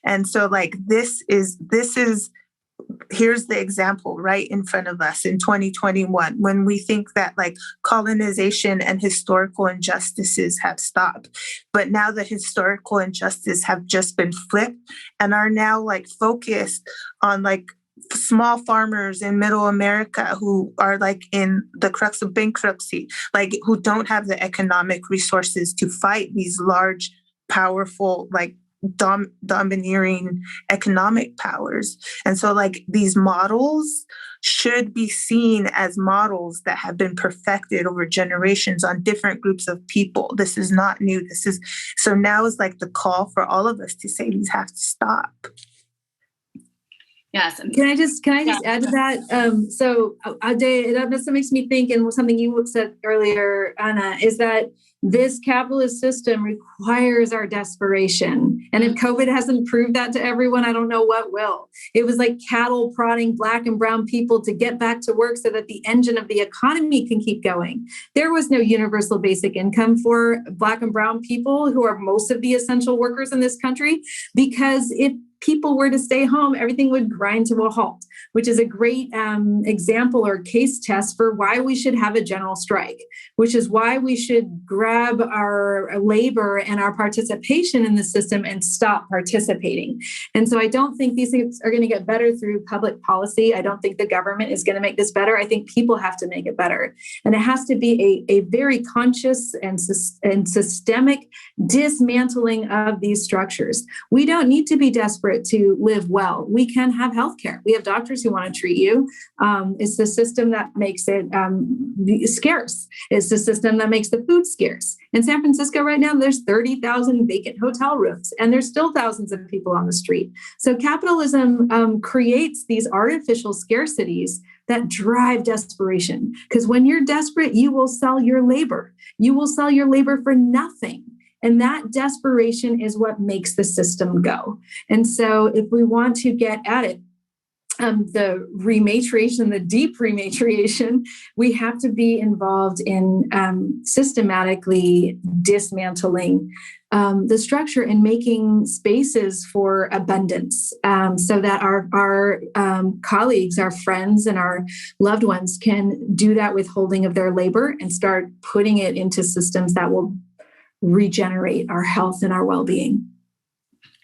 And so this is here's the example right in front of us in 2021, when we think that colonization and historical injustices have stopped. But now the historical injustices have just been flipped and are now focused on small farmers in middle America who are in the crux of bankruptcy, who don't have the economic resources to fight these large, powerful, domineering economic powers. And so these models should be seen as models that have been perfected over generations on different groups of people. This is not new. So now is the call for all of us to say these have to stop. Yes. Can I just add to that? So A-dae, that makes me think, and something you said earlier, Anna, is that this capitalist system requires our desperation. And if COVID hasn't proved that to everyone, I don't know what will. It was like cattle prodding Black and brown people to get back to work so that the engine of the economy can keep going. There was no universal basic income for Black and brown people, who are most of the essential workers in this country, because if people were to stay home, everything would grind to a halt, which is a great example or case test for why we should have a general strike, which is why we should grab our labor and our participation in the system and stop participating. And so I don't think these things are going to get better through public policy. I don't think the government is going to make this better. I think people have to make it better. And it has to be a very conscious and systemic dismantling of these structures. We don't need to be desperate to live well. We can have healthcare. We have doctors who want to treat you. It's the system that makes it scarce. It's the system that makes the food scarce. In San Francisco right now, there's 30,000 vacant hotel rooms, and there's still thousands of people on the street. So capitalism creates these artificial scarcities that drive desperation. Because when you're desperate, you will sell your labor. You will sell your labor for nothing. And that desperation is what makes the system go. And so if we want to get at it, the rematriation, the deep rematriation, we have to be involved in systematically dismantling the structure and making spaces for abundance, so that our colleagues, our friends, and our loved ones can do that withholding of their labor and start putting it into systems that will regenerate our health and our well-being.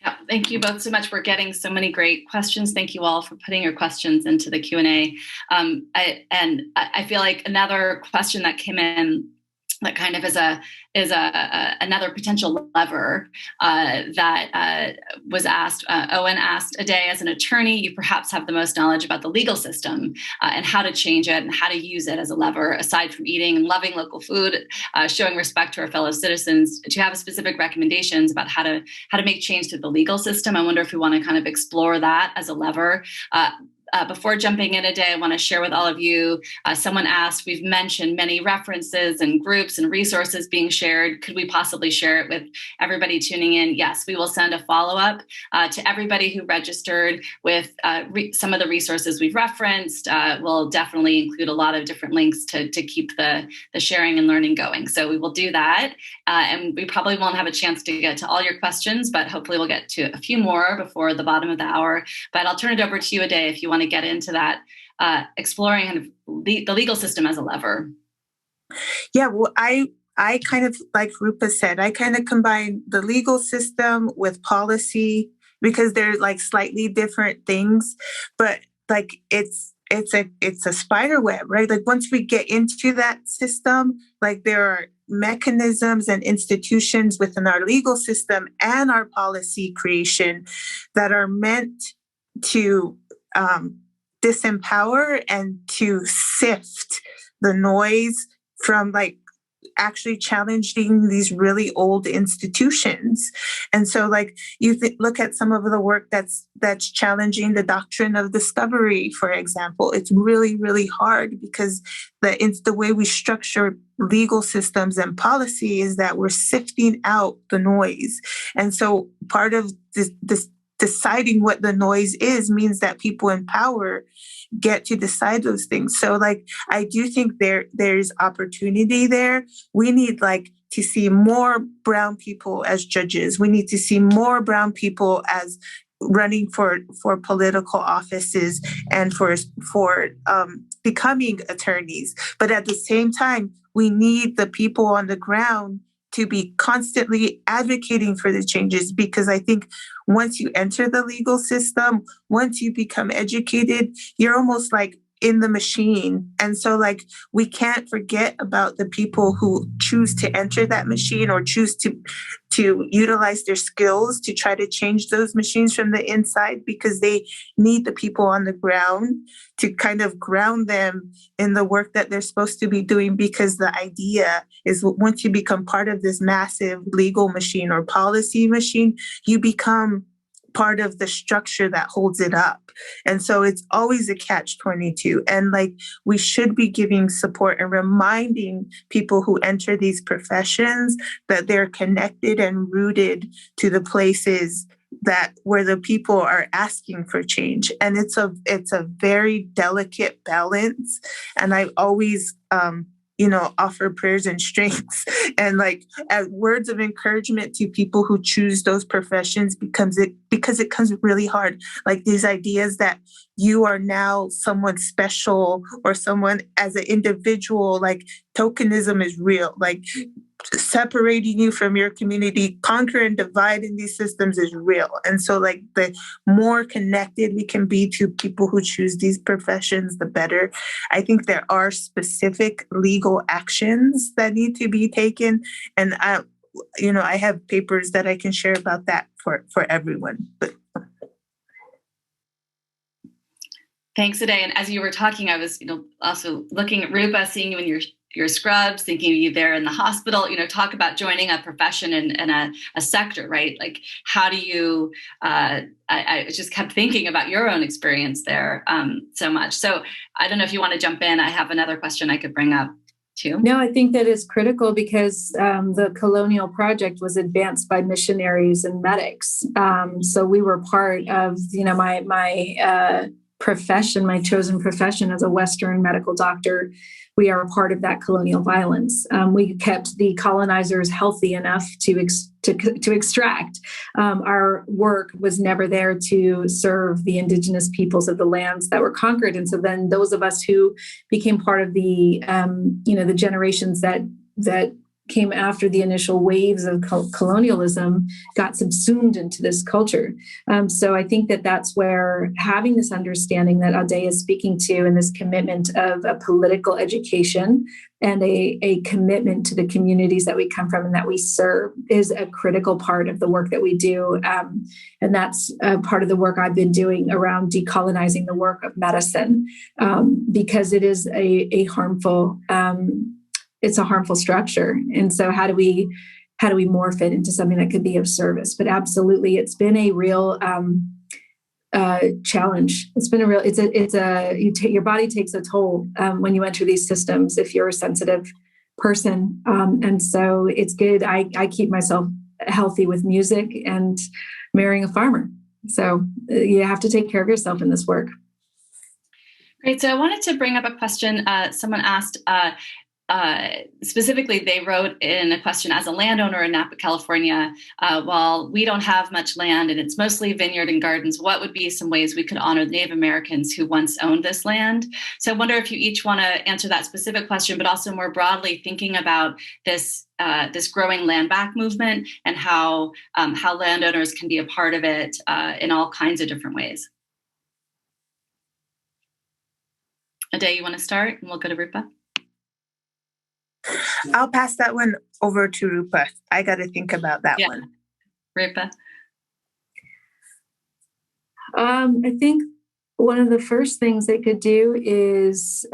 Yeah, thank you both so much. We're getting so many great questions. Thank you all for putting your questions into the Q&A. I feel like another question that came in that kind of is another potential lever that was asked. Owen asked, A-dae, as an attorney, you perhaps have the most knowledge about the legal system and how to change it and how to use it as a lever, aside from eating and loving local food, showing respect to our fellow citizens. Do you have specific recommendations about how to make change to the legal system? I wonder if we want to kind of explore that as a lever. Before jumping in A-dae, I want to share with all of you, someone asked, we've mentioned many references and groups and resources being shared. Could we possibly share it with everybody tuning in? Yes, we will send a follow-up to everybody who registered with some of the resources we've referenced. We'll definitely include a lot of different links to keep the sharing and learning going. So we will do that. And we probably won't have a chance to get to all your questions, but hopefully we'll get to a few more before the bottom of the hour. But I'll turn it over to you, A-dae, if you want to get into that, exploring kind of the legal system as a lever. Yeah, well, I kind of, like Rupa said, I kind of combine the legal system with policy, because they're like slightly different things, but like it's a spider web, right? Like once we get into that system, like there are mechanisms and institutions within our legal system and our policy creation that are meant to disempower and to sift the noise from like actually challenging these really old institutions. And so like you look at some of the work that's challenging the doctrine of discovery, for example. It's really, really hard because the way we structure legal systems and policy is that we're sifting out the noise. And so part of this deciding what the noise is means that people in power get to decide those things. So like, I do think there's opportunity there. We need like to see more brown people as judges. We need to see more brown people as running for political offices and for becoming attorneys. But at the same time, we need the people on the ground to be constantly advocating for the changes, because I think once you enter the legal system, once you become educated, you're almost like in the machine. And so like we can't forget about the people who choose to enter that machine or choose to utilize their skills to try to change those machines from the inside, because they need the people on the ground to kind of ground them in the work that they're supposed to be doing. Because the idea is once you become part of this massive legal machine or policy machine, you become part of the structure that holds it up. And so it's always a catch-22. And like, we should be giving support and reminding people who enter these professions that they're connected and rooted to the places that where the people are asking for change. And it's a very delicate balance. And I always offer prayers and strengths and like as words of encouragement to people who choose those professions because it comes really hard. Like these ideas that you are now someone special or someone as an individual, like tokenism is real. Like separating you from your community, conquer and divide in these systems is real. And so like the more connected we can be to people who choose these professions, the better. I think there are specific legal actions that need to be taken. And I have papers that I can share about that for everyone. But thanks, A-dae. And as you were talking, I was, also looking at Rupa, seeing you in your scrubs, thinking of you there in the hospital, talk about joining a profession and a sector, right? Like, how do you, I just kept thinking about your own experience there so much. So I don't know if you want to jump in. I have another question I could bring up too. No, I think that is critical because the colonial project was advanced by missionaries and medics. So we were part of, my profession, my chosen profession as a Western medical doctor. We are a part of that colonial violence. We kept the colonizers healthy enough to extract. Our work was never there to serve the indigenous peoples of the lands that were conquered. And so then those of us who became part of the, the generations that came after the initial waves of colonialism got subsumed into this culture. So I think that that's where having this understanding that A-dae is speaking to and this commitment of a political education and a commitment to the communities that we come from and that we serve is a critical part of the work that we do. And that's part of the work I've been doing around decolonizing the work of medicine, because it is a harmful it's a harmful structure. And so how do we morph it into something that could be of service? But absolutely, it's been a real challenge. It's been your body takes a toll when you enter these systems if you're a sensitive person. And so it's good. I keep myself healthy with music and marrying a farmer. So you have to take care of yourself in this work. Great. So I wanted to bring up a question. Someone asked, specifically, they wrote in a question, as a landowner in Napa, California, while we don't have much land and it's mostly vineyard and gardens, what would be some ways we could honor the Native Americans who once owned this land? So I wonder if you each want to answer that specific question, but also more broadly thinking about this growing land back movement and how landowners can be a part of it in all kinds of different ways. A-dae, you want to start, and we'll go to Rupa? I'll pass that one over to Rupa. I got to think about that one. Rupa? I think one of the first things they could do is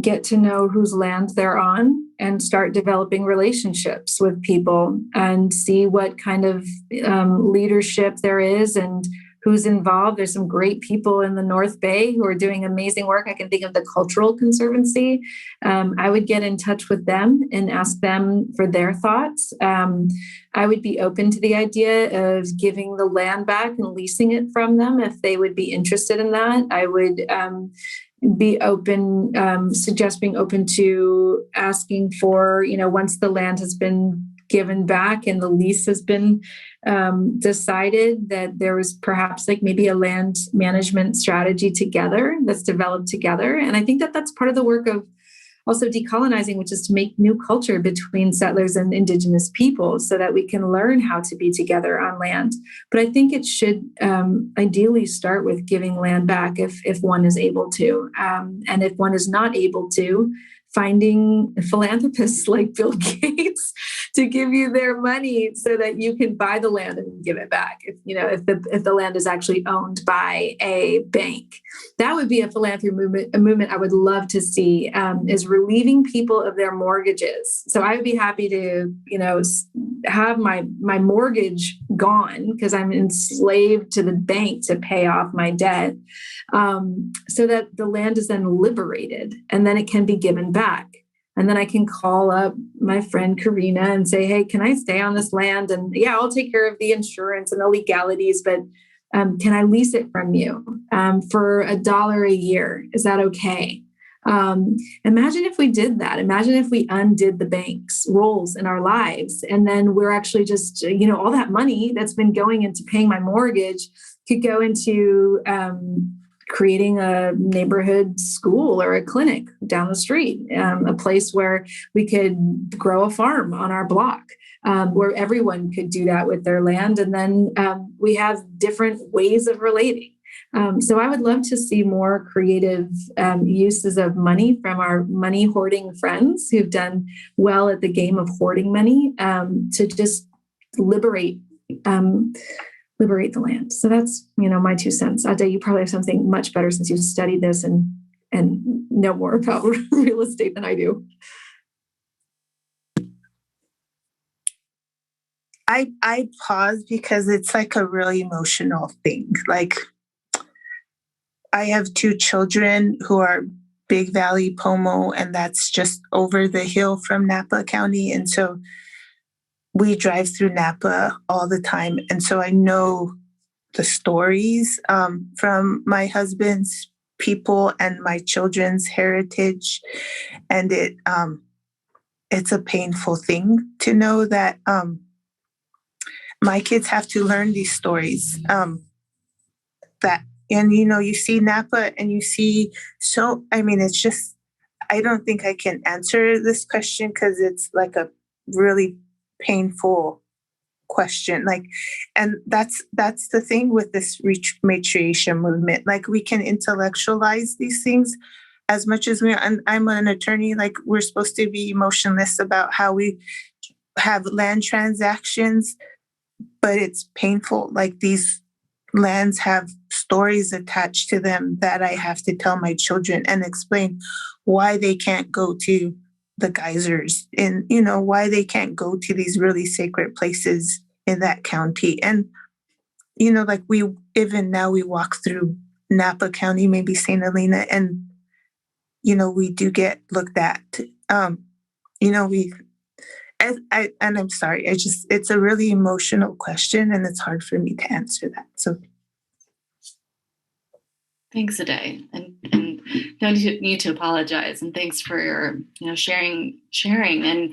get to know whose land they're on and start developing relationships with people and see what kind of leadership there is and who's involved. There's some great people in the North Bay who are doing amazing work. I can think of the Cultural Conservancy. I would get in touch with them and ask them for their thoughts. I would be open to the idea of giving the land back and leasing it from them if they would be interested in that. I would be open, suggest being open to asking for, once the land has been given back and the lease has been decided, that there was perhaps like maybe a land management strategy together that's developed together. And I think that that's part of the work of also decolonizing, which is to make new culture between settlers and indigenous peoples so that we can learn how to be together on land. But I think it should ideally start with giving land back if one is able to. And if one is not able to, finding philanthropists like Bill Gates to give you their money so that you can buy the land and give it back. If the land is actually owned by a bank, that would be a philanthropy movement. A movement I would love to see is relieving people of their mortgages. So I would be happy to, have my mortgage gone because I'm enslaved to the bank to pay off my debt, so that the land is then liberated and then it can be given back. And then I can call up my friend Karina and say, hey, can I stay on this land? And yeah, I'll take care of the insurance and the legalities, but can I lease it from you for $1 a year? Is that okay? Imagine if we did that. Imagine if we undid the bank's roles in our lives. And then we're actually just, all that money that's been going into paying my mortgage could go into creating a neighborhood school or a clinic down the street, a place where we could grow a farm on our block, where everyone could do that with their land. And then we have different ways of relating. So I would love to see more creative uses of money from our money hoarding friends who've done well at the game of hoarding money, to just liberate the land. So that's, my 2 cents. A-dae, you probably have something much better since you've studied this and know more about real estate than I do. I pause because it's like a really emotional thing. Like, I have 2 children who are Big Valley, Pomo, and that's just over the hill from Napa County. And so we drive through Napa all the time. And so I know the stories from my husband's people and my children's heritage. And it's a painful thing to know that my kids have to learn these stories. You see Napa and you see, it's just, I don't think I can answer this question because it's like a really painful question. And that's the thing with this rematriation movement. Like, we can intellectualize these things as much as I'm an attorney, like, we're supposed to be emotionless about how we have land transactions, but it's painful. Like, these lands have stories attached to them that I have to tell my children and explain why they can't go to the geysers and, why they can't go to these really sacred places in that county. And, even now we walk through Napa County, maybe St. Helena, and, we do get looked at, and I'm sorry, it's a really emotional question and it's hard for me to answer that. So. Thanks, A-dae, and no need to apologize. And thanks for your, sharing, and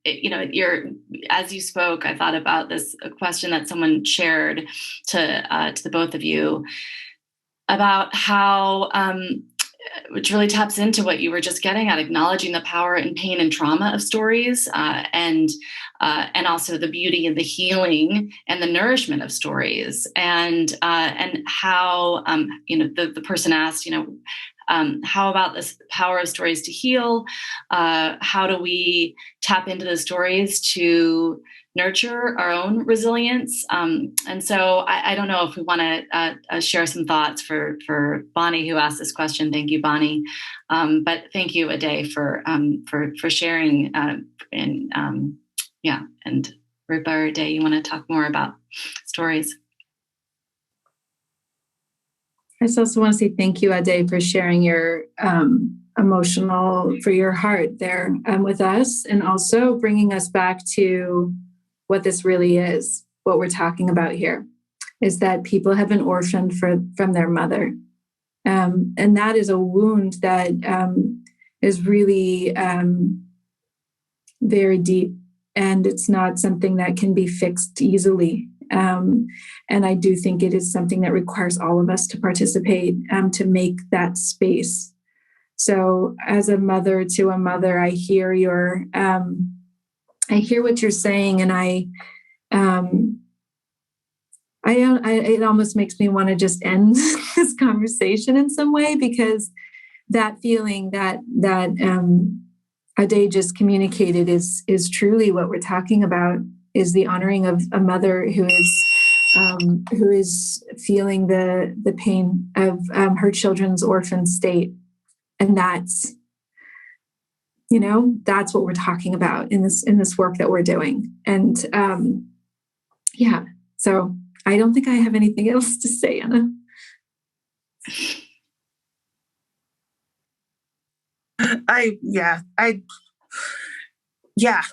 you're, as you spoke, I thought about this question that someone shared to the both of you about how, which really taps into what you were just getting at, acknowledging the power and pain and trauma of stories, and also the beauty and the healing and the nourishment of stories, and how the person asked, how about this power of stories to heal? How do we tap into the stories to nurture our own resilience? And so I don't know if we want to share some thoughts for Bonnie, who asked this question. Thank you, Bonnie. But thank you, A-dae, for sharing. And Rupa or A-dae, you want to talk more about stories? I just also want to say thank you, A-dae, for sharing your for your heart there with us, and also bringing us back to what this really is. What we're talking about here is that people have been orphaned from their mother. And that is a wound that is really very deep, and it's not something that can be fixed easily. And I do think it is something that requires all of us to participate to make that space. So as a mother to a mother, I hear what you're saying, and it almost makes me want to just end this conversation in some way, because that feeling, that A-dae just communicated is truly what we're talking about, is the honoring of a mother who is feeling the pain of her children's orphan state. And that's what we're talking about in this work that we're doing. And so I don't think I have anything else to say, Anna.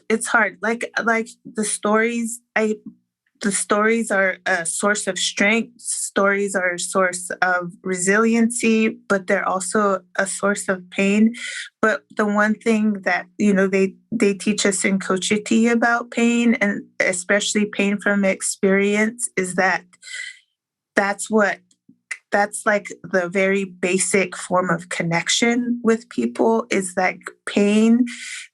It's hard. Like the stories are a source of strength. Stories are a source of resiliency, but they're also a source of pain. But the one thing that, they teach us in Coachiti about pain, and especially pain from experience, is that's like the very basic form of connection with people, is like pain,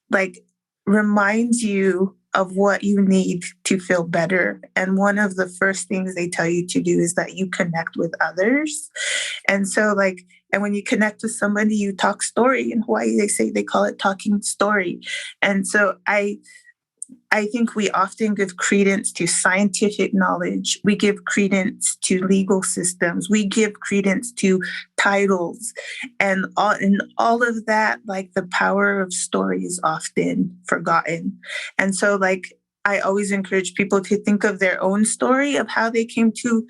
like reminds you of what you need to feel better. And one of the first things they tell you to do is that you connect with others. And so and when you connect with somebody, you talk story. In Hawaii, they call it talking story. And so I think we often give credence to scientific knowledge. We give credence to legal systems. We give credence to titles, and all of that, like the power of story is often forgotten. And so I always encourage people to think of their own story of how they came to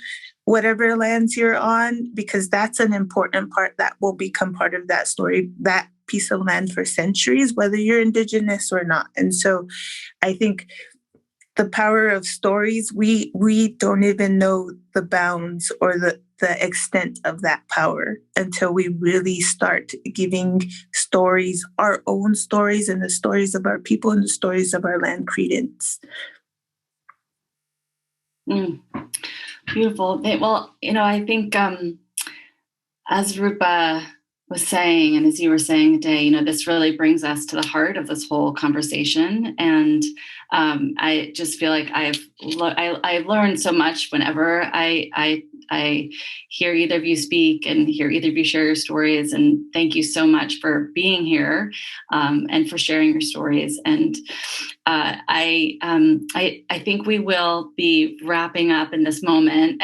whatever lands you're on, because that's an important part that will become part of that story, that piece of land for centuries, whether you're Indigenous or not. And so I think the power of stories, we don't even know the bounds or the extent of that power until we really start giving stories, our own stories, and the stories of our people and the stories of our land credence. Beautiful. Well, I think as Rupa was saying, and as you were saying, A-dae, this really brings us to the heart of this whole conversation. And I just feel like I've learned so much whenever I hear either of you speak and hear either of you share your stories. And thank you so much for being here and for sharing your stories. And I think we will be wrapping up in this moment,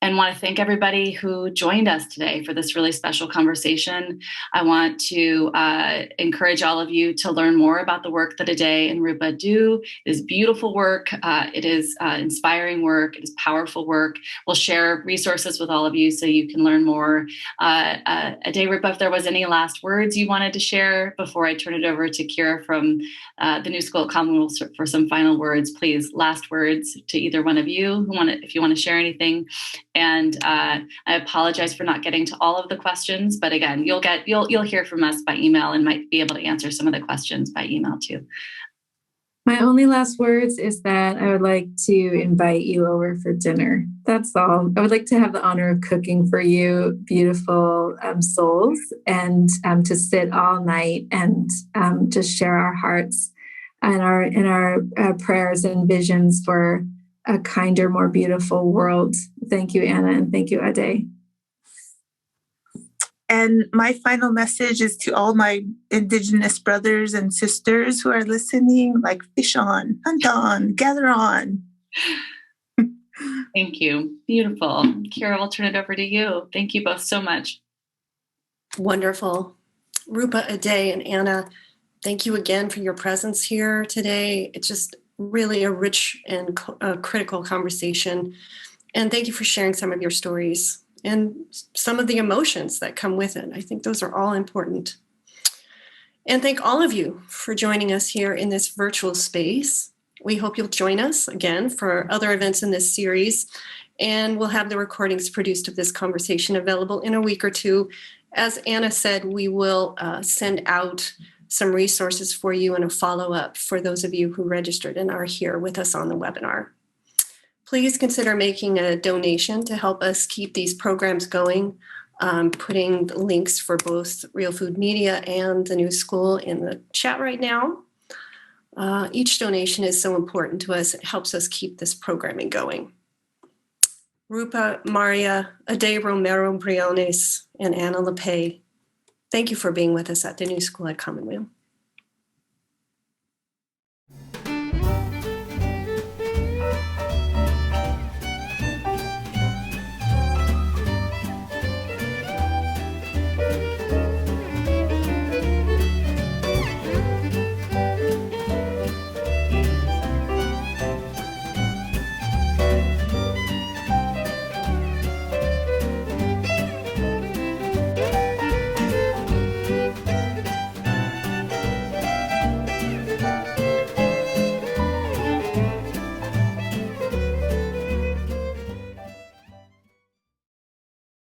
and want to thank everybody who joined us today for this really special conversation. I want to encourage all of you to learn more about the work that A-dae and Rupa do. It is beautiful work. It is inspiring work. It is powerful work. We'll share resources with all of you so you can learn more. A-dae, Rupa, if there was any last words you wanted to share before I turn it over to Kira from the New School at Commonweal for some final words, please, last words to either one of you if you want to share anything. And I apologize for not getting to all of the questions, but again, you'll hear from us by email and might be able to answer some of the questions by email too. My only last words is that I would like to invite you over for dinner. That's all. I would like to have the honor of cooking for you, beautiful souls, and to sit all night and just share our hearts and our prayers and visions for a kinder, more beautiful world. Thank you, Anna, and thank you, A-dae. And my final message is to all my Indigenous brothers and sisters who are listening, fish on, hunt on, gather on. Thank you. Beautiful. Kira, I'll turn it over to you. Thank you both so much. Wonderful. Rupa, A-dae, and Anna, thank you again for your presence here today. It's just really a rich and critical conversation. And thank you for sharing some of your stories and some of the emotions that come with it. I think those are all important. And thank all of you for joining us here in this virtual space. We hope you'll join us again for other events in this series. And we'll have the recordings produced of this conversation available in a week or two. As Anna said, we will send out some resources for you and a follow-up for those of you who registered and are here with us on the webinar. Please consider making a donation to help us keep these programs going. Putting the links for both Real Food Media and the New School in the chat right now. Each donation is so important to us. It helps us keep this programming going. Rupa Marya, A-dae Romero-Briones, and Anna Lappé, thank you for being with us at the New School at Commonweal.